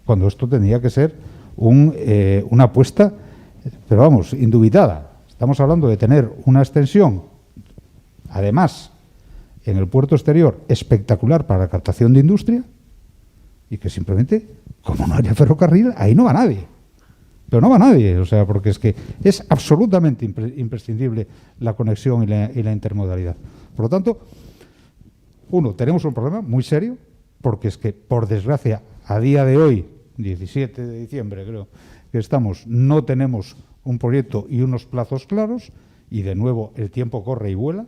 cuando esto tenía que ser una apuesta, pero vamos, indubitada. Estamos hablando de tener una extensión, además, en el puerto exterior, espectacular para la captación de industria, y que simplemente, como no haya ferrocarril, ahí no va nadie. Pero no va nadie, o sea, porque es que es absolutamente imprescindible la conexión y la intermodalidad. Por lo tanto, tenemos un problema muy serio, porque es que, por desgracia, a día de hoy, 17 de diciembre creo que estamos, no tenemos un proyecto y unos plazos claros, y de nuevo el tiempo corre y vuela,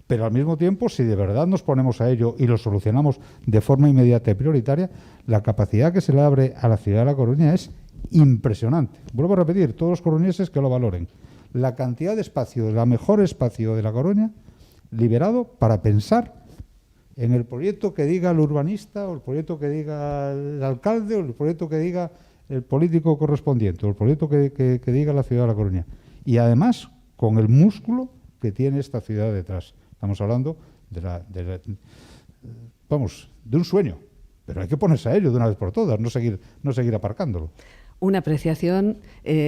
pero al mismo tiempo, si de verdad nos ponemos a ello y lo solucionamos de forma inmediata y prioritaria, la capacidad que se le abre a la ciudad de La Coruña es impresionante. Vuelvo a repetir, todos los coruñeses que lo valoren. La cantidad de espacio, el mejor espacio de La Coruña, liberado para pensar en el proyecto que diga el urbanista, o el proyecto que diga el alcalde, o el proyecto que diga el político correspondiente, o el proyecto que diga la ciudad de La Coruña. Y además, con el músculo que tiene esta ciudad detrás. Estamos hablando de un sueño, pero hay que ponerse a ello de una vez por todas, no seguir aparcándolo.
Una apreciación,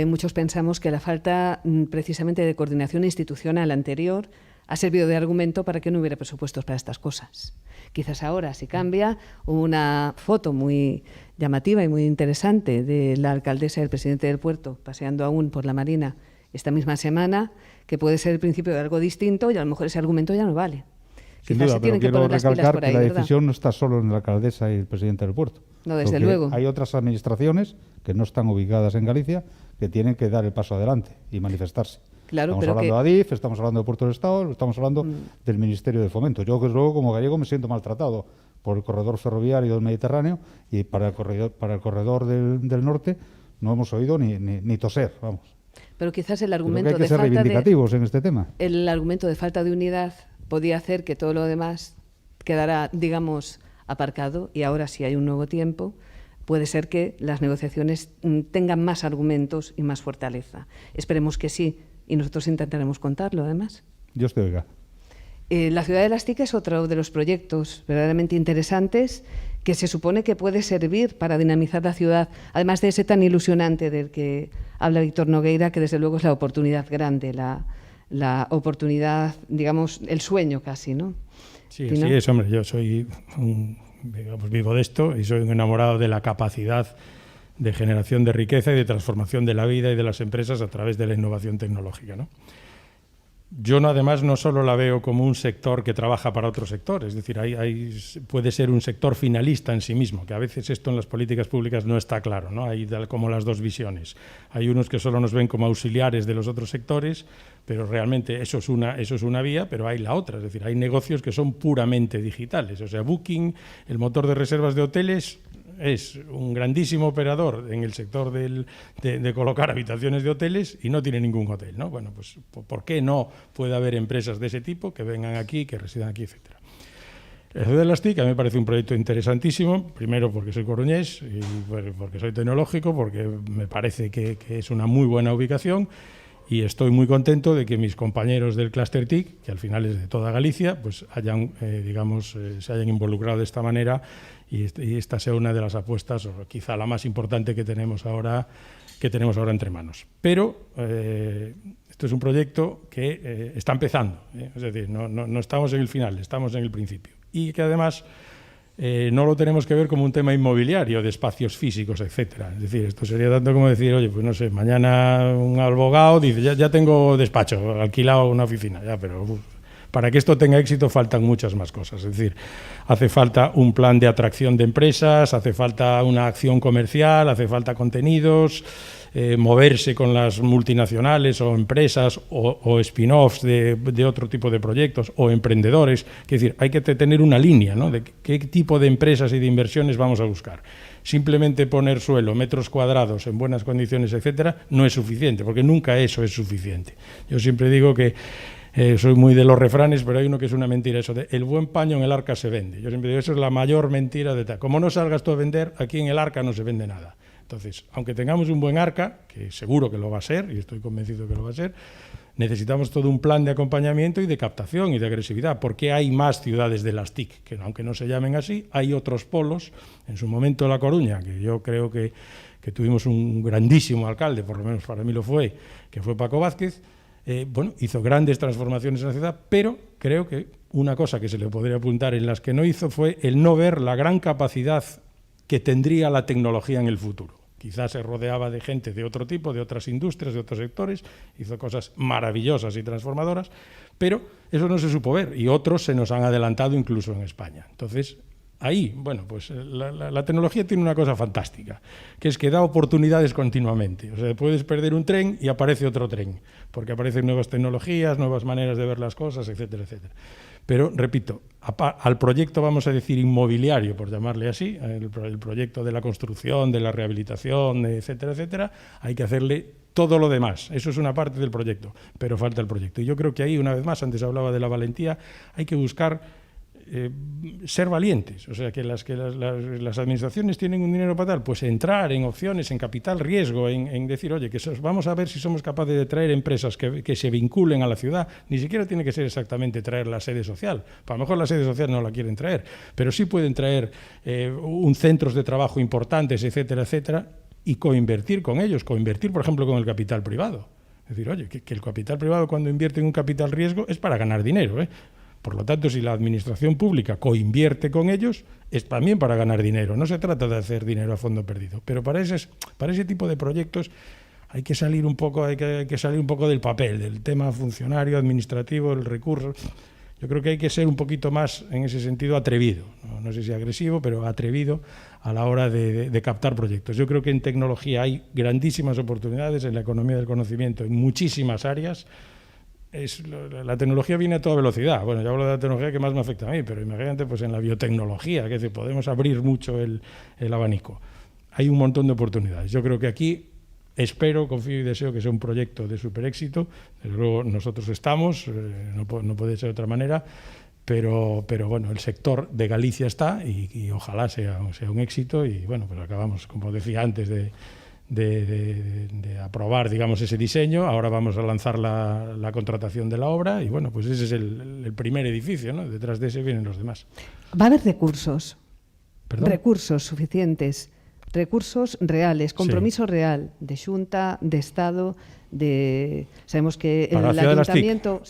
muchos pensamos que la falta precisamente de coordinación institucional anterior ha servido de argumento para que no hubiera presupuestos para estas cosas. Quizás ahora, si cambia, una foto muy llamativa y muy interesante de la alcaldesa y el presidente del puerto paseando aún por la Marina esta misma semana, que puede ser el principio de algo distinto, y a lo mejor ese argumento ya no vale.
Sin duda, pero quiero recalcar que la decisión no está solo en la alcaldesa y el presidente del puerto.
No, desde luego.
Hay otras administraciones que no están ubicadas en Galicia que tienen que dar el paso adelante y manifestarse.
Claro,
estamos hablando de ADIF, estamos hablando de Puerto del Estado, estamos hablando del Ministerio de Fomento. Yo, desde luego, como gallego, me siento maltratado por el corredor ferroviario del Mediterráneo, y para el corredor del norte no hemos oído ni toser, vamos.
Pero quizás el argumento
hay que ser reivindicativos en este tema.
El argumento de falta de unidad podía hacer que todo lo demás quedara, digamos, aparcado, y ahora, si hay un nuevo tiempo, puede ser que las negociaciones tengan más argumentos y más fortaleza. Esperemos que sí, y nosotros intentaremos contarlo, además.
Dios te oiga.
La Ciudad de las TIC es otro de los proyectos verdaderamente interesantes que se supone que puede servir para dinamizar la ciudad, además de ese tan ilusionante del que habla Víctor Nogueira, que desde luego es la oportunidad grande, la oportunidad, digamos, el sueño casi, ¿no?
Sí, así es, hombre. Yo soy vivo de esto y soy un enamorado de la capacidad de generación de riqueza y de transformación de la vida y de las empresas a través de la innovación tecnológica, ¿no? Yo además no solo la veo como un sector que trabaja para otro sector, es decir, puede ser un sector finalista en sí mismo, que a veces esto en las políticas públicas no está claro, ¿no? Hay como las dos visiones. Hay unos que solo nos ven como auxiliares de los otros sectores, pero realmente eso es una vía, pero hay la otra, es decir, hay negocios que son puramente digitales. O sea, Booking, el motor de reservas de hoteles, es un grandísimo operador en el sector de colocar habitaciones de hoteles y no tiene ningún hotel, ¿no? Bueno, pues ¿por qué no puede haber empresas de ese tipo que vengan aquí, que residan aquí, etcétera? El Ciudad de las TIC a mí me parece un proyecto interesantísimo, primero porque soy coruñés, y porque soy tecnológico, porque me parece que es una muy buena ubicación, y estoy muy contento de que mis compañeros del Cluster TIC, que al final es de toda Galicia, pues se hayan involucrado de esta manera, y esta sea una de las apuestas, o quizá la más importante que tenemos ahora entre manos. Pero esto es un proyecto que está empezando, es decir, no estamos en el final, estamos en el principio, y que además no lo tenemos que ver como un tema inmobiliario de espacios físicos, etcétera. Es decir, esto sería tanto como decir, oye, pues no sé, mañana un abogado dice, ya tengo despacho, alquilado una oficina, ya, pero para que esto tenga éxito faltan muchas más cosas. Es decir, hace falta un plan de atracción de empresas, hace falta una acción comercial, hace falta contenidos, moverse con las multinacionales o empresas o spin-offs de otro tipo de proyectos o emprendedores. Es decir, hay que tener una línea, ¿no?, de qué tipo de empresas y de inversiones vamos a buscar. Simplemente poner suelo, metros cuadrados en buenas condiciones, etcétera, no es suficiente, porque nunca eso es suficiente. Yo siempre digo que soy muy de los refranes, pero hay uno que es una mentira, eso de el buen paño en el arca se vende. Yo siempre digo, eso es la mayor mentira de tal. Como no salgas tú a vender, aquí en el arca no se vende nada. Entonces, aunque tengamos un buen arca, que seguro que lo va a ser, y estoy convencido que lo va a ser, necesitamos todo un plan de acompañamiento y de captación y de agresividad, porque hay más ciudades de las TIC, que aunque no se llamen así, hay otros polos. En su momento La Coruña, que yo creo que tuvimos un grandísimo alcalde, por lo menos para mí lo fue, que fue Paco Vázquez, hizo grandes transformaciones en la ciudad, pero creo que una cosa que se le podría apuntar en las que no hizo fue el no ver la gran capacidad que tendría la tecnología en el futuro. Quizás se rodeaba de gente de otro tipo, de otras industrias, de otros sectores, hizo cosas maravillosas y transformadoras, pero eso no se supo ver y otros se nos han adelantado incluso en España. Entonces, ahí, pues la tecnología tiene una cosa fantástica, que es que da oportunidades continuamente. O sea, puedes perder un tren y aparece otro tren, porque aparecen nuevas tecnologías, nuevas maneras de ver las cosas, etcétera, etcétera. Pero, repito, al proyecto, vamos a decir, inmobiliario, por llamarle así, el proyecto de la construcción, de la rehabilitación, etcétera, etcétera, hay que hacerle todo lo demás. Eso es una parte del proyecto, pero falta el proyecto. Y yo creo que ahí, una vez más, antes hablaba de la valentía, hay que buscar ser valientes. O sea, que las administraciones tienen un dinero para tal, pues entrar en opciones, en capital riesgo, en decir, oye, que vamos a ver si somos capaces de traer empresas que se vinculen a la ciudad. Ni siquiera tiene que ser exactamente traer la sede social. A lo mejor la sede social no la quieren traer, pero sí pueden traer centros de trabajo importantes, etcétera, etcétera, y coinvertir con ellos, coinvertir, por ejemplo, con el capital privado. Es decir, oye, que el capital privado, cuando invierte en un capital riesgo, es para ganar dinero, ¿eh? Por lo tanto, si la administración pública coinvierte con ellos, es también para ganar dinero. No se trata de hacer dinero a fondo perdido. Pero para ese tipo de proyectos hay que salir un poco del papel, del tema funcionario, administrativo, el recurso. Yo creo que hay que ser un poquito más, en ese sentido, atrevido. No sé si agresivo, pero atrevido a la hora de captar proyectos. Yo creo que en tecnología hay grandísimas oportunidades, en la economía del conocimiento, en muchísimas áreas. La tecnología viene a toda velocidad. Bueno, yo hablo de la tecnología que más me afecta a mí, pero imagínate pues en la biotecnología, que es decir, podemos abrir mucho el abanico. Hay un montón de oportunidades. Yo creo que aquí espero, confío y deseo que sea un proyecto de súper éxito. Desde luego nosotros estamos, no puede ser de otra manera, pero bueno, el sector de Galicia está y ojalá sea un éxito. Y bueno, pues acabamos, como decía antes, de aprobar, digamos, ese diseño. Ahora vamos a lanzar la contratación de la obra y, bueno, pues ese es el primer edificio, ¿no? Detrás de ese vienen los demás.
¿Va a haber recursos?
¿Perdón?
Recursos suficientes, recursos reales, compromiso real de Xunta, de Estado, sabemos que el Ayuntamiento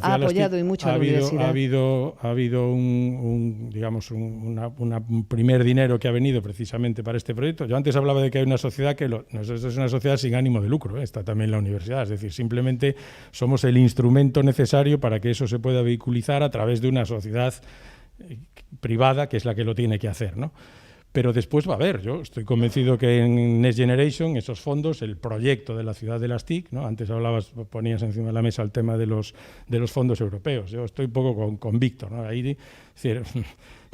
ha apoyado y mucho a la universidad.
Ha habido un primer dinero que ha venido precisamente para este proyecto. Yo antes hablaba de que hay una sociedad nosotros es una sociedad sin ánimo de lucro, está también la universidad, es decir, simplemente somos el instrumento necesario para que eso se pueda vehiculizar a través de una sociedad privada, que es la que lo tiene que hacer, ¿no? Pero después va a haber, yo estoy convencido que en Next Generation, esos fondos, el proyecto de la ciudad de las TIC, ¿no? Antes ponías encima de la mesa el tema de los fondos europeos. Yo estoy un poco con Víctor, ¿no? Ahí, es decir,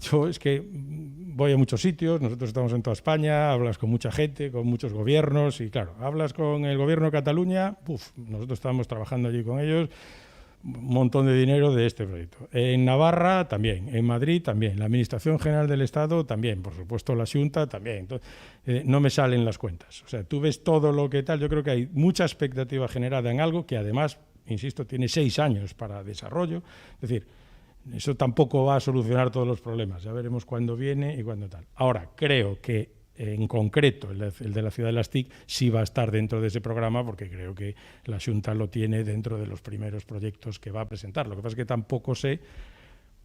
yo es que voy a muchos sitios, nosotros estamos en toda España, hablas con mucha gente, con muchos gobiernos, y claro, hablas con el gobierno de Cataluña, nosotros estamos trabajando allí con ellos, un montón de dinero de este proyecto. En Navarra también, en Madrid también, la Administración General del Estado también, por supuesto la Xunta también. Entonces, no me salen las cuentas. O sea, tú ves todo lo que tal, yo creo que hay mucha expectativa generada en algo que además, insisto, tiene 6 años para desarrollo. Es decir, eso tampoco va a solucionar todos los problemas. Ya veremos cuándo viene y cuándo tal. Ahora, creo que en concreto, el de la ciudad de las TIC sí va a estar dentro de ese programa, porque creo que la Xunta lo tiene dentro de los primeros proyectos que va a presentar. Lo que pasa es que tampoco sé,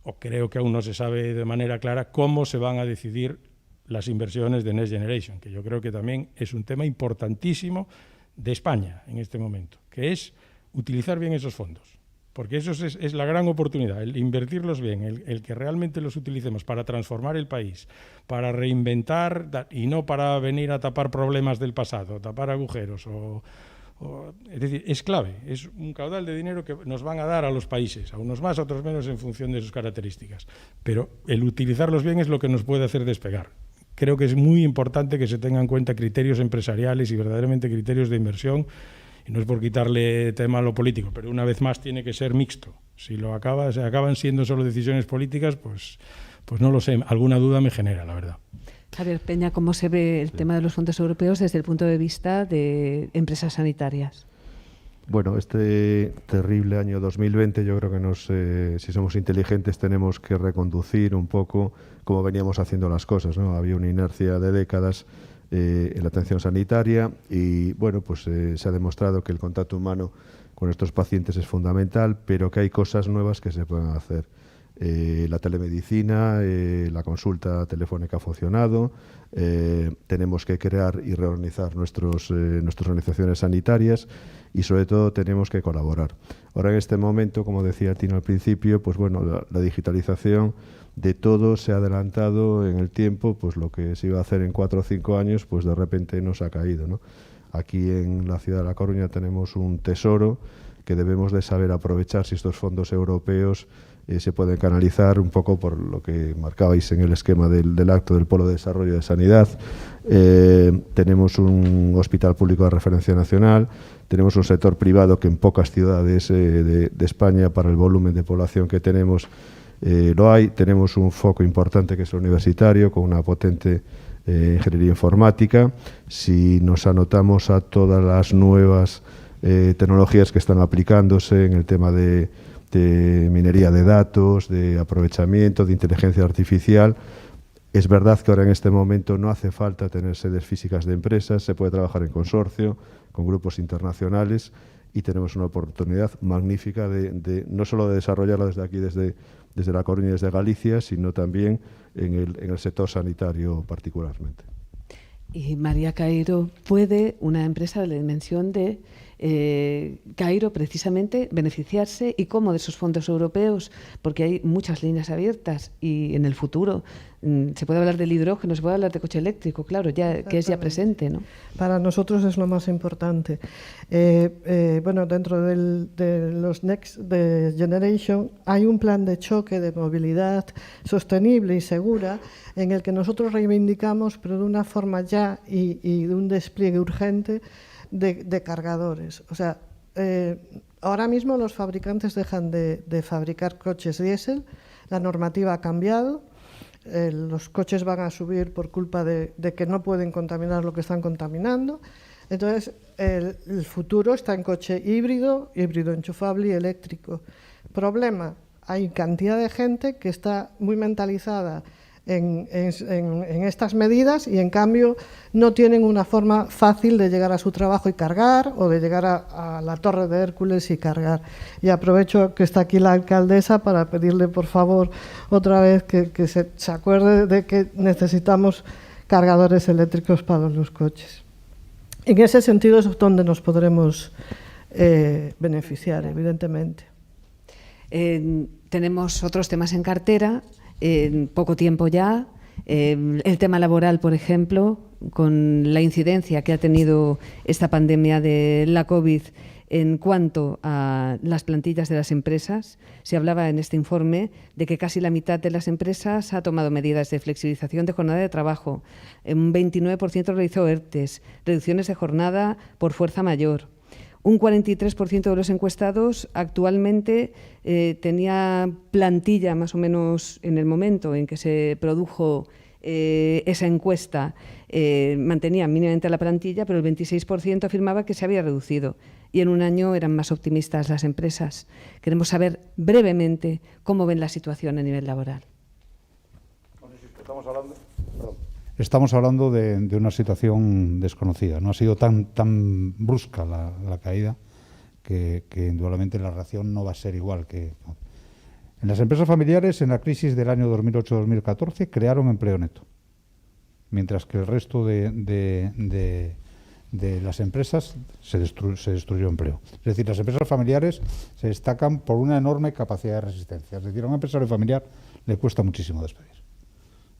o creo que aún no se sabe de manera clara, cómo se van a decidir las inversiones de Next Generation, que yo creo que también es un tema importantísimo de España en este momento, que es utilizar bien esos fondos. Porque eso es la gran oportunidad, el invertirlos bien, el que realmente los utilicemos para transformar el país, para reinventar y no para venir a tapar problemas del pasado, tapar agujeros. Es decir, es clave, es un caudal de dinero que nos van a dar a los países, a unos más, a otros menos en función de sus características. Pero el utilizarlos bien es lo que nos puede hacer despegar. Creo que es muy importante que se tengan en cuenta criterios empresariales y verdaderamente criterios de inversión. Y no es por quitarle tema a lo político, pero una vez más tiene que ser mixto. Si acaban siendo solo decisiones políticas, pues no lo sé. Alguna duda me genera, la verdad.
Javier Peña, ¿cómo se ve el tema de los fondos europeos desde el punto de vista de empresas sanitarias?
Bueno, este terrible año 2020 yo creo que si somos inteligentes tenemos que reconducir un poco cómo veníamos haciendo las cosas, ¿no? Había una inercia de décadas en la atención sanitaria y bueno, pues se ha demostrado que el contacto humano con estos pacientes es fundamental, pero que hay cosas nuevas que se pueden hacer. La telemedicina, la consulta telefónica ha funcionado, tenemos que crear y reorganizar nuestras organizaciones sanitarias y sobre todo tenemos que colaborar. Ahora en este momento, como decía Tino al principio, pues bueno, la digitalización de todo se ha adelantado en el tiempo, pues lo que se iba a hacer en 4 o 5 años, pues de repente nos ha caído, ¿no? Aquí en la ciudad de La Coruña tenemos un tesoro que debemos de saber aprovechar si estos fondos europeos se pueden canalizar un poco por lo que marcabais en el esquema del acto del Polo de Desarrollo de Sanidad. Tenemos un hospital público de referencia nacional, tenemos un sector privado que en pocas ciudades de España, para el volumen de población que tenemos, lo hay. Tenemos un foco importante que es el universitario, con una potente ingeniería informática. Si nos anotamos a todas las nuevas tecnologías que están aplicándose en el tema de minería de datos, de aprovechamiento, de inteligencia artificial, es verdad que ahora en este momento no hace falta tener sedes físicas de empresas, se puede trabajar en consorcio, con grupos internacionales, y tenemos una oportunidad magnífica de no solo de desarrollarla desde aquí, desde La Coruña y desde Galicia, sino también en el sector sanitario particularmente.
Y María Cairo, ¿puede una empresa de la dimensión de Cairo precisamente beneficiarse y cómo de esos fondos europeos? Porque hay muchas líneas abiertas y en el futuro se puede hablar del hidrógeno, se puede hablar de coche eléctrico, claro, ya que es ya presente, ¿no?
Para nosotros es lo más importante. Bueno, dentro de los Next Generation hay un plan de choque de movilidad sostenible y segura en el que nosotros reivindicamos, pero de una forma ya y de un despliegue urgente de cargadores. O sea, ahora mismo los fabricantes dejan de fabricar coches diésel, la normativa ha cambiado, los coches van a subir por culpa de que no pueden contaminar lo que están contaminando. Entonces, el futuro está en coche híbrido enchufable y eléctrico. Problema, hay cantidad de gente que está muy mentalizada en estas medidas y en cambio no tienen una forma fácil de llegar a su trabajo y cargar, o de llegar a la Torre de Hércules y cargar. Y aprovecho que está aquí la alcaldesa para pedirle por favor otra vez que se acuerde de que necesitamos cargadores eléctricos para los coches. En ese sentido es donde nos podremos beneficiar, evidentemente.
Tenemos otros temas en cartera. En poco tiempo ya, el tema laboral, por ejemplo, con la incidencia que ha tenido esta pandemia de la COVID en cuanto a las plantillas de las empresas. Se hablaba en este informe de que casi la mitad de las empresas ha tomado medidas de flexibilización de jornada de trabajo, un 29% realizó ERTES, reducciones de jornada por fuerza mayor. Un 43% de los encuestados actualmente tenía plantilla, más o menos en el momento en que se produjo esa encuesta, mantenía mínimamente la plantilla, pero el 26% afirmaba que se había reducido. Y en un año eran más optimistas las empresas. Queremos saber brevemente cómo ven la situación a nivel laboral.
Estamos hablando de una situación desconocida. No ha sido tan brusca la caída que indudablemente la reacción no va a ser igual. En las empresas familiares, en la crisis del año 2008-2014, crearon empleo neto, mientras que el resto de de las empresas se destruyó empleo. Es decir, las empresas familiares se destacan por una enorme capacidad de resistencia. Es decir, a un empresario familiar le cuesta muchísimo despedir.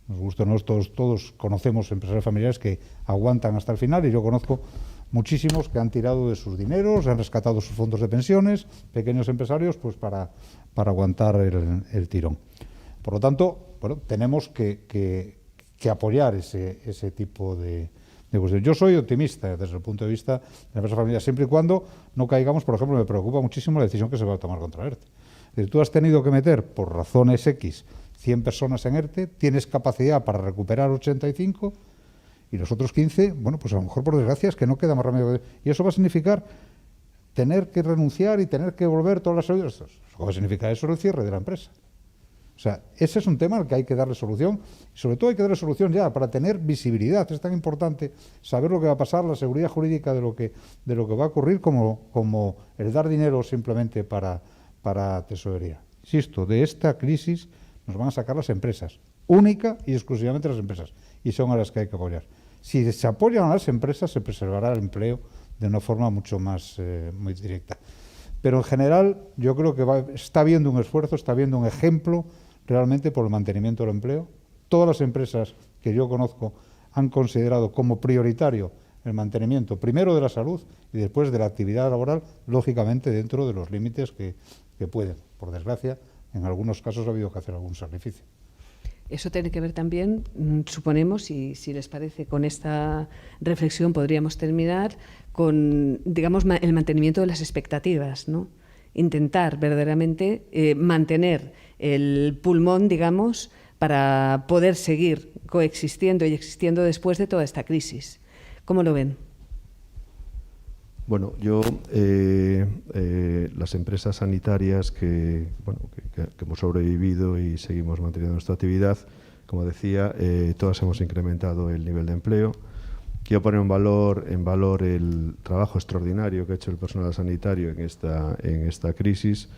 Nos gusta, todos conocemos empresarios familiares que aguantan hasta el final, y yo conozco muchísimos que han tirado de sus dineros, han rescatado sus fondos de pensiones, pequeños empresarios, pues para aguantar el tirón. Por lo tanto, bueno, tenemos que apoyar ese tipo de cuestiones. Yo soy optimista desde el punto de vista de la empresa familiar, siempre y cuando no caigamos. Por ejemplo, me preocupa muchísimo la decisión que se va a tomar contra ERTE. Es decir, tú has tenido que meter, por razones X, 100 personas en ERTE, tienes capacidad para recuperar 85, y los otros 15, bueno, pues a lo mejor por desgracia es que no queda más remedio. Y eso va a significar tener que renunciar y tener que volver todas las ayudas. Eso va a significar eso el cierre de la empresa. O sea, ese es un tema al que hay que darle solución, y sobre todo hay que darle solución ya para tener visibilidad. Es tan importante saber lo que va a pasar, la seguridad jurídica de lo que va a ocurrir, como el dar dinero simplemente para tesorería. Insisto, de esta crisis nos van a sacar las empresas, única y exclusivamente las empresas, y son a las que hay que apoyar. Si se apoyan a las empresas, se preservará el empleo de una forma mucho más muy directa. Pero en general, yo creo que está habiendo un esfuerzo, está habiendo un ejemplo realmente por el mantenimiento del empleo. Todas las empresas que yo conozco han considerado como prioritario el mantenimiento, primero de la salud y después de la actividad laboral, lógicamente dentro de los límites que pueden. Por desgracia, en algunos casos ha habido que hacer algún sacrificio.
Eso tiene que ver también, suponemos, y si les parece, con esta reflexión podríamos terminar con, digamos, el mantenimiento de las expectativas, ¿no? Intentar verdaderamente mantener el pulmón, digamos, para poder seguir coexistiendo y existiendo después de toda esta crisis. ¿Cómo lo ven?
Bueno, yo, las empresas sanitarias que hemos sobrevivido y seguimos manteniendo nuestra actividad, como decía, todas hemos incrementado el nivel de empleo. Quiero poner en valor el trabajo extraordinario que ha hecho el personal sanitario en esta crisis,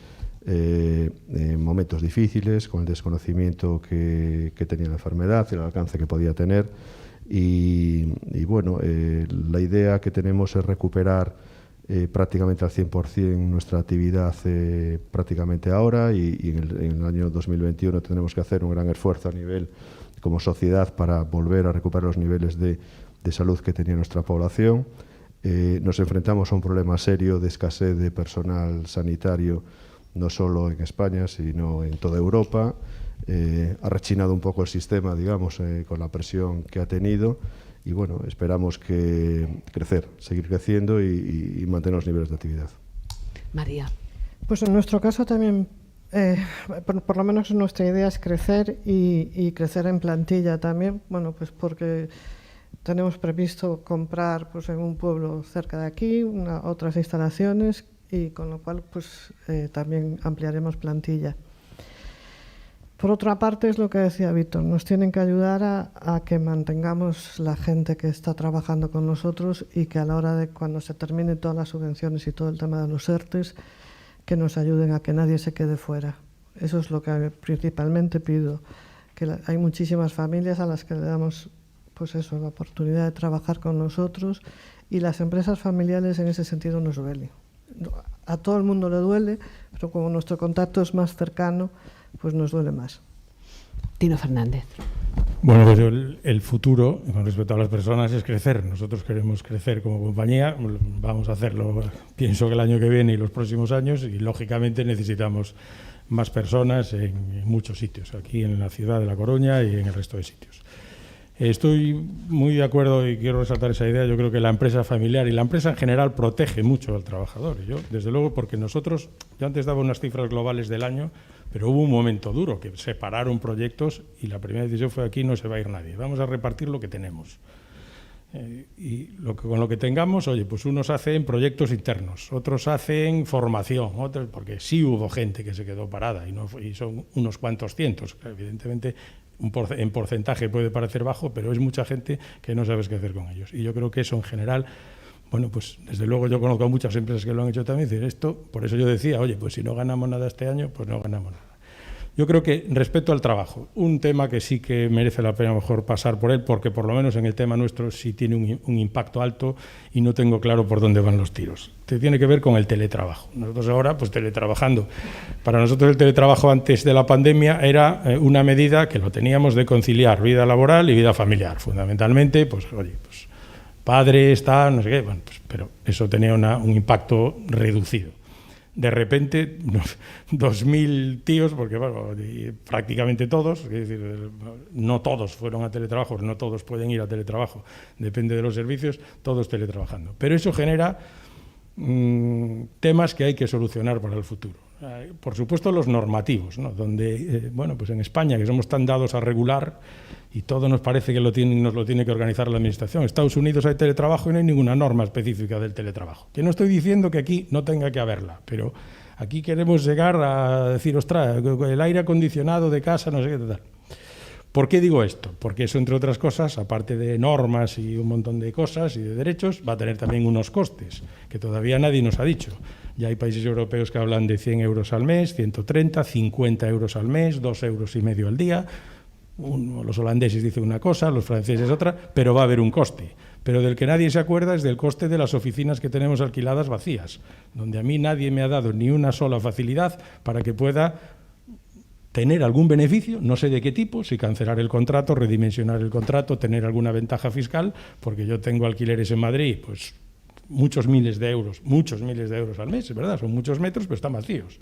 en momentos difíciles, con el desconocimiento que tenía la enfermedad, el alcance que podía tener. Y bueno, la idea que tenemos es recuperar prácticamente al 100% nuestra actividad prácticamente ahora, y en el año 2021 tendremos que hacer un gran esfuerzo a nivel como sociedad para volver a recuperar los niveles de salud que tenía nuestra población. Nos enfrentamos a un problema serio de escasez de personal sanitario, no solo en España, sino en toda Europa. Ha rechinado un poco el sistema, digamos, con la presión que ha tenido, y bueno, esperamos seguir creciendo y mantener los niveles de actividad.
María.
Pues en nuestro caso también, por lo menos nuestra idea es crecer y crecer en plantilla también, bueno, pues porque tenemos previsto comprar pues en un pueblo cerca de aquí otras instalaciones, y con lo cual pues también ampliaremos plantilla. Por otra parte, es lo que decía Víctor, nos tienen que ayudar a que mantengamos la gente que está trabajando con nosotros, y que a la hora de cuando se terminen todas las subvenciones y todo el tema de los ERTES, que nos ayuden a que nadie se quede fuera. Eso es lo que principalmente pido, que hay muchísimas familias a las que le damos pues eso, la oportunidad de trabajar con nosotros, y las empresas familiares en ese sentido nos duele. A todo el mundo le duele, pero como nuestro contacto es más cercano, pues nos duele más.
Tino Fernández.
Bueno, pues el futuro, con respecto a las personas, es crecer. Nosotros queremos crecer como compañía, vamos a hacerlo, pienso que el año que viene y los próximos años, y lógicamente necesitamos más personas en muchos sitios, aquí en la ciudad de La Coruña y en el resto de sitios. Estoy muy de acuerdo y quiero resaltar esa idea. Yo creo que la empresa familiar y la empresa en general protege mucho al trabajador. Yo, desde luego, porque nosotros, yo antes daba unas cifras globales del año, pero hubo un momento duro que separaron proyectos y la primera decisión fue: aquí no se va a ir nadie, vamos a repartir lo que tenemos. Y con lo que tengamos, oye, pues unos hacen proyectos internos, otros hacen formación, otros, porque sí hubo gente que se quedó parada y son unos cuantos cientos, evidentemente. En porcentaje puede parecer bajo, pero es mucha gente que no sabes qué hacer con ellos. Y yo creo que eso en general, bueno, pues desde luego yo conozco a muchas empresas que lo han hecho también, decir esto, por eso yo decía, oye, pues si no ganamos nada este año, pues no ganamos nada. Yo creo que respecto al trabajo, un tema que sí que merece la pena mejor pasar por él, porque por lo menos en el tema nuestro sí tiene un impacto alto y no tengo claro por dónde van los tiros. Tiene que ver con el teletrabajo. Nosotros ahora, pues teletrabajando. Para nosotros el teletrabajo antes de la pandemia era una medida que lo teníamos de conciliar vida laboral y vida familiar. Fundamentalmente, pues oye, pues padre, está, no sé qué, bueno, pues, pero eso tenía un impacto reducido. De repente, 2.000 tíos, porque bueno, prácticamente todos, es decir, no todos fueron a teletrabajo, no todos pueden ir a teletrabajo, depende de los servicios, todos teletrabajando. Pero eso genera temas que hay que solucionar para el futuro. Por supuesto, los normativos, ¿no? Donde, bueno, pues en España, que somos tan dados a regular y todo nos parece que nos lo tiene que organizar la Administración. En Estados Unidos hay teletrabajo y no hay ninguna norma específica del teletrabajo. Que no estoy diciendo que aquí no tenga que haberla, pero aquí queremos llegar a decir, ostras, el aire acondicionado de casa, no sé qué tal. ¿Por qué digo esto? Porque eso, entre otras cosas, aparte de normas y un montón de cosas y de derechos, va a tener también unos costes, que todavía nadie nos ha dicho. Ya hay países europeos que hablan de 100 euros al mes, 130, 50 euros al mes, 2,5 euros al día. Los holandeses dicen una cosa, los franceses otra, pero va a haber un coste. Pero del que nadie se acuerda es del coste de las oficinas que tenemos alquiladas vacías, donde a mí nadie me ha dado ni una sola facilidad para que pueda tener algún beneficio, no sé de qué tipo, si cancelar el contrato, redimensionar el contrato, tener alguna ventaja fiscal, porque yo tengo alquileres en Madrid, pues muchos miles de euros al mes, es verdad, son muchos metros, pero están vacíos.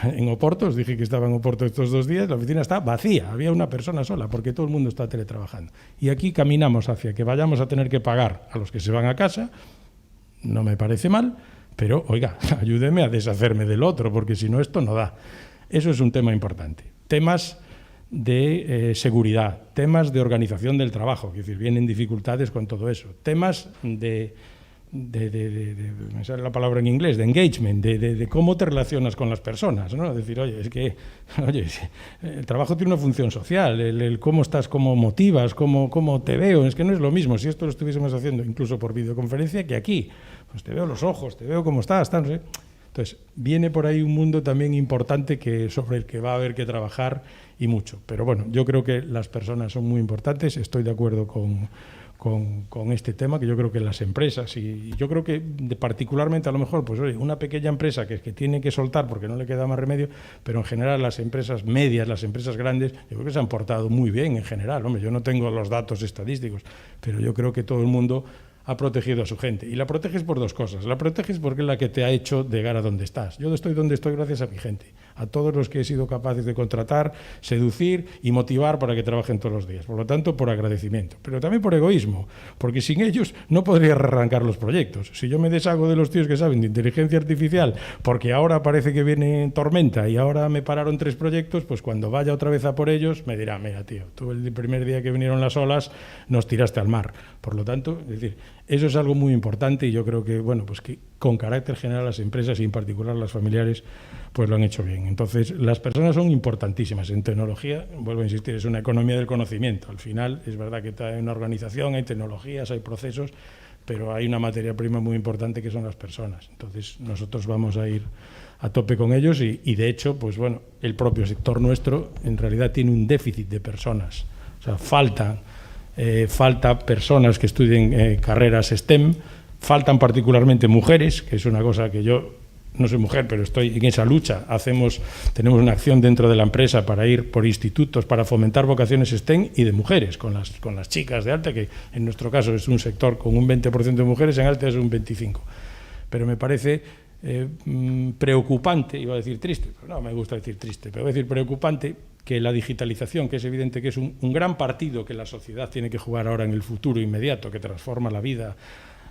En Oporto, os dije que estaba en Oporto estos 2 días, la oficina está vacía, había una persona sola, porque todo el mundo está teletrabajando. Y aquí caminamos hacia que vayamos a tener que pagar a los que se van a casa, no me parece mal, pero, oiga, ayúdeme a deshacerme del otro, porque si no esto no da. Eso es un tema importante. Temas de seguridad, temas de organización del trabajo, es decir, vienen dificultades con todo eso, temas de me sale la palabra en inglés, de engagement, de cómo te relacionas con las personas, ¿no? Es decir, oye, el trabajo tiene una función social, el cómo estás, cómo motivas, cómo te veo, es que no es lo mismo si esto lo estuviésemos haciendo incluso por videoconferencia que aquí, pues te veo los ojos, te veo cómo estás, no sé. Entonces, viene por ahí un mundo también importante sobre el que va a haber que trabajar y mucho. Pero bueno, yo creo que las personas son muy importantes, estoy de acuerdo con este tema, que yo creo que las empresas, y yo creo que particularmente a lo mejor, pues oye, una pequeña empresa que tiene que soltar porque no le queda más remedio, pero en general las empresas medias, las empresas grandes, yo creo que se han portado muy bien en general. Hombre, yo no tengo los datos estadísticos, pero yo creo que todo el mundo ha protegido a su gente. Y la proteges por 2 cosas. La proteges porque es la que te ha hecho llegar a donde estás. Yo estoy donde estoy gracias a mi gente, a todos los que he sido capaces de contratar, seducir y motivar para que trabajen todos los días. Por lo tanto, por agradecimiento, pero también por egoísmo, porque sin ellos no podría arrancar los proyectos. Si yo me deshago de los tíos que saben de inteligencia artificial, porque ahora parece que viene tormenta y ahora me pararon 3 proyectos, pues cuando vaya otra vez a por ellos, me dirá, mira, tío, tú el primer día que vinieron las olas nos tiraste al mar. Por lo tanto, es decir, eso es algo muy importante y yo creo que, bueno, pues que con carácter general las empresas y en particular las familiares pues lo han hecho bien. Entonces, las personas son importantísimas. En tecnología, vuelvo a insistir, es una economía del conocimiento. Al final, es verdad que hay una organización, hay tecnologías, hay procesos, pero hay una materia prima muy importante que son las personas. Entonces, nosotros vamos a ir a tope con ellos y de hecho, pues bueno, el propio sector nuestro en realidad tiene un déficit de personas. O sea, falta personas que estudien carreras STEM, faltan particularmente mujeres, que es una cosa que yo no soy mujer, pero estoy en esa lucha. Tenemos una acción dentro de la empresa para ir por institutos, para fomentar vocaciones STEM y de mujeres, con las chicas de Altea, que en nuestro caso es un sector con un 20% de mujeres, en Altea es un 25%. Pero me parece preocupante, iba a decir triste, pero no me gusta decir triste, pero voy a decir preocupante, que la digitalización, que es evidente que es un gran partido que la sociedad tiene que jugar ahora en el futuro inmediato, que transforma la vida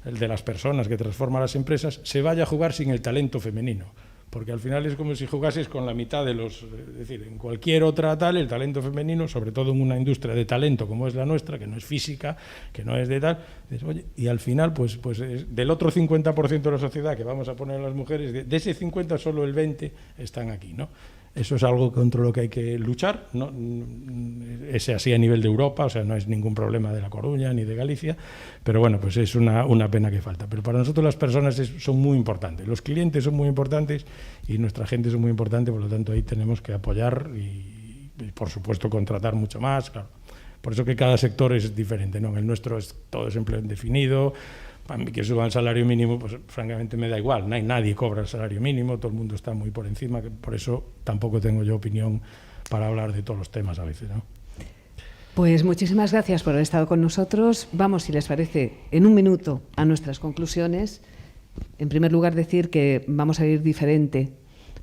de las personas, que transforma las empresas, se vaya a jugar sin el talento femenino. Porque al final es como si jugases con la mitad de los... Es decir, en cualquier otra tal, el talento femenino, sobre todo en una industria de talento como es la nuestra, que no es física, que no es de tal... Oye, y al final, pues del otro 50% de la sociedad que vamos a poner a las mujeres, de ese 50 solo el 20 están aquí, ¿no? Eso es algo contra lo que hay que luchar, ¿no? Es así a nivel de Europa, o sea, no es ningún problema de La Coruña ni de Galicia, pero bueno, pues es una pena que falta. Pero para nosotros las personas son muy importantes, los clientes son muy importantes y nuestra gente es muy importante, por lo tanto ahí tenemos que apoyar y por supuesto contratar mucho más, claro. Por eso que cada sector es diferente, ¿no? El nuestro todo es empleo indefinido. Para mí que suba el salario mínimo, pues francamente me da igual, nadie cobra el salario mínimo, todo el mundo está muy por encima, por eso tampoco tengo yo opinión para hablar de todos los temas a veces, ¿no?
Pues muchísimas gracias por haber estado con nosotros. Vamos, si les parece, en un minuto a nuestras conclusiones. En primer lugar, decir que vamos a ir diferente,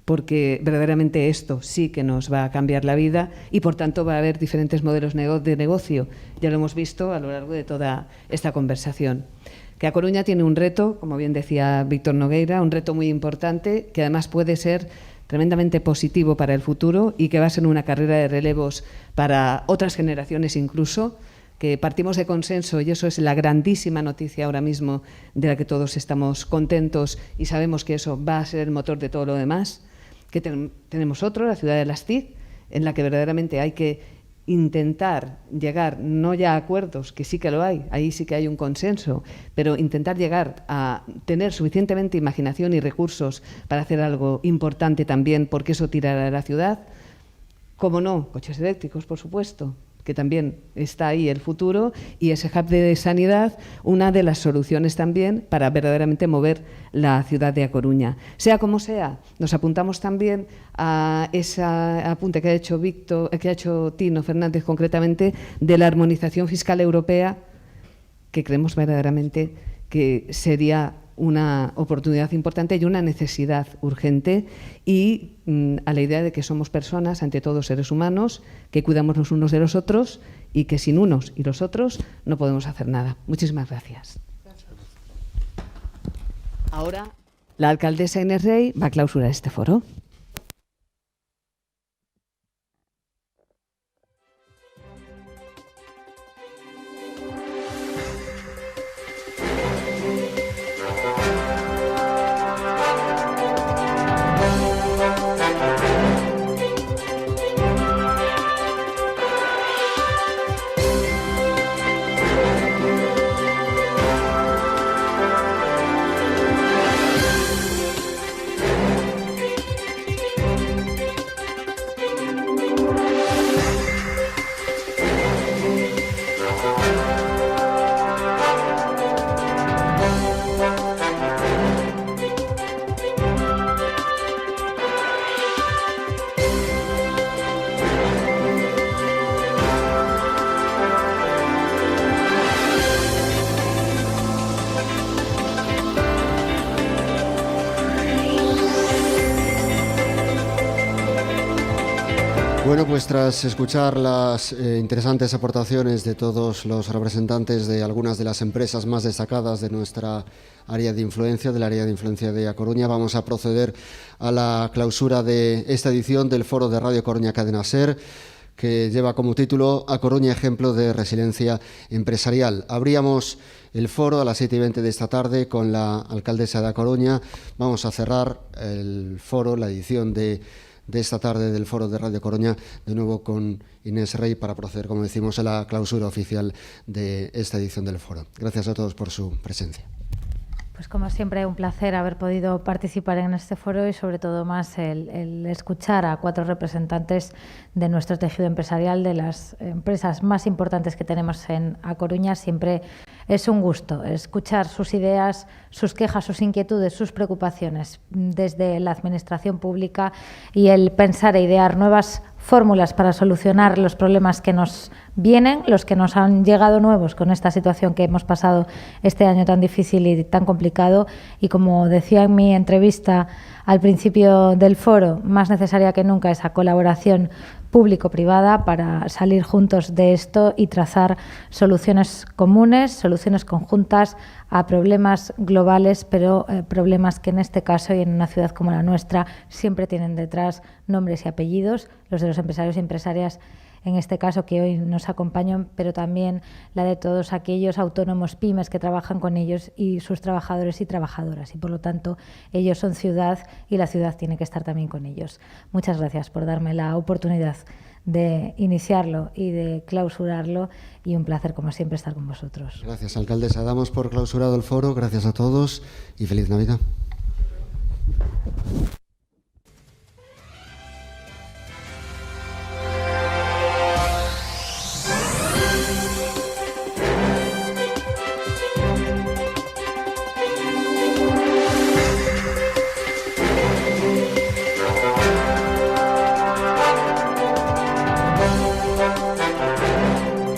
porque verdaderamente esto sí que nos va a cambiar la vida y, por tanto, va a haber diferentes modelos de negocio. Ya lo hemos visto a lo largo de toda esta conversación. Que A Coruña tiene un reto, como bien decía Víctor Nogueira, un reto muy importante que además puede ser tremendamente positivo para el futuro y que va a ser una carrera de relevos para otras generaciones incluso, que partimos de consenso y eso es la grandísima noticia ahora mismo de la que todos estamos contentos y sabemos que eso va a ser el motor de todo lo demás. Que tenemos otro, la ciudad de Las TIC, en la que verdaderamente hay que intentar llegar, no ya a acuerdos, que sí que lo hay, ahí sí que hay un consenso, pero intentar llegar a tener suficientemente imaginación y recursos para hacer algo importante también, porque eso tirará a la ciudad. Cómo no, coches eléctricos, por supuesto, que también está ahí el futuro, y ese hub de sanidad, una de las soluciones también para verdaderamente mover la ciudad de A Coruña. Sea como sea, nos apuntamos también a ese apunte que ha hecho Tino Fernández concretamente de la armonización fiscal europea, que creemos verdaderamente que sería una oportunidad importante y una necesidad urgente, y a la idea de que somos personas, ante todo seres humanos, que cuidamos los unos de los otros y que sin unos y los otros no podemos hacer nada. Muchísimas gracias. Ahora la alcaldesa Inés Rey va a clausurar este foro.
Bueno, pues tras escuchar las interesantes aportaciones de todos los representantes de algunas de las empresas más destacadas de nuestra área de influencia, del área de influencia de A Coruña, vamos a proceder a la clausura de esta edición del Foro de Radio Coruña Cadena SER, que lleva como título A Coruña, ejemplo de resiliencia empresarial. Abríamos el foro a las 7:20 de esta tarde con la alcaldesa de A Coruña. Vamos a cerrar el foro, la edición de esta tarde del Foro de Radio Coruña, de nuevo con Inés Rey, para proceder, como decimos, a la clausura oficial de esta edición del Foro. Gracias a todos por su presencia.
Pues como siempre, un placer haber podido participar en este foro y sobre todo más el escuchar a 4 representantes de nuestro tejido empresarial, de las empresas más importantes que tenemos en A Coruña. Siempre es un gusto escuchar sus ideas, sus quejas, sus inquietudes, sus preocupaciones desde la administración pública y el pensar e idear nuevas fórmulas para solucionar los problemas que nos vienen, los que nos han llegado nuevos con esta situación que hemos pasado este año tan difícil y tan complicado. Y como decía en mi entrevista al principio del foro, más necesaria que nunca esa colaboración público-privada para salir juntos de esto y trazar soluciones comunes, soluciones conjuntas a problemas globales, pero problemas que en este caso y en una ciudad como la nuestra siempre tienen detrás nombres y apellidos, los de los empresarios y empresarias en este caso que hoy nos acompañan, pero también la de todos aquellos autónomos pymes que trabajan con ellos y sus trabajadores y trabajadoras. Y por lo tanto, ellos son ciudad y la ciudad tiene que estar también con ellos. Muchas gracias por darme la oportunidad de iniciarlo y de clausurarlo, y un placer, como siempre, estar con vosotros.
Gracias, alcaldesa. Damos por clausurado el foro. Gracias a todos y feliz Navidad.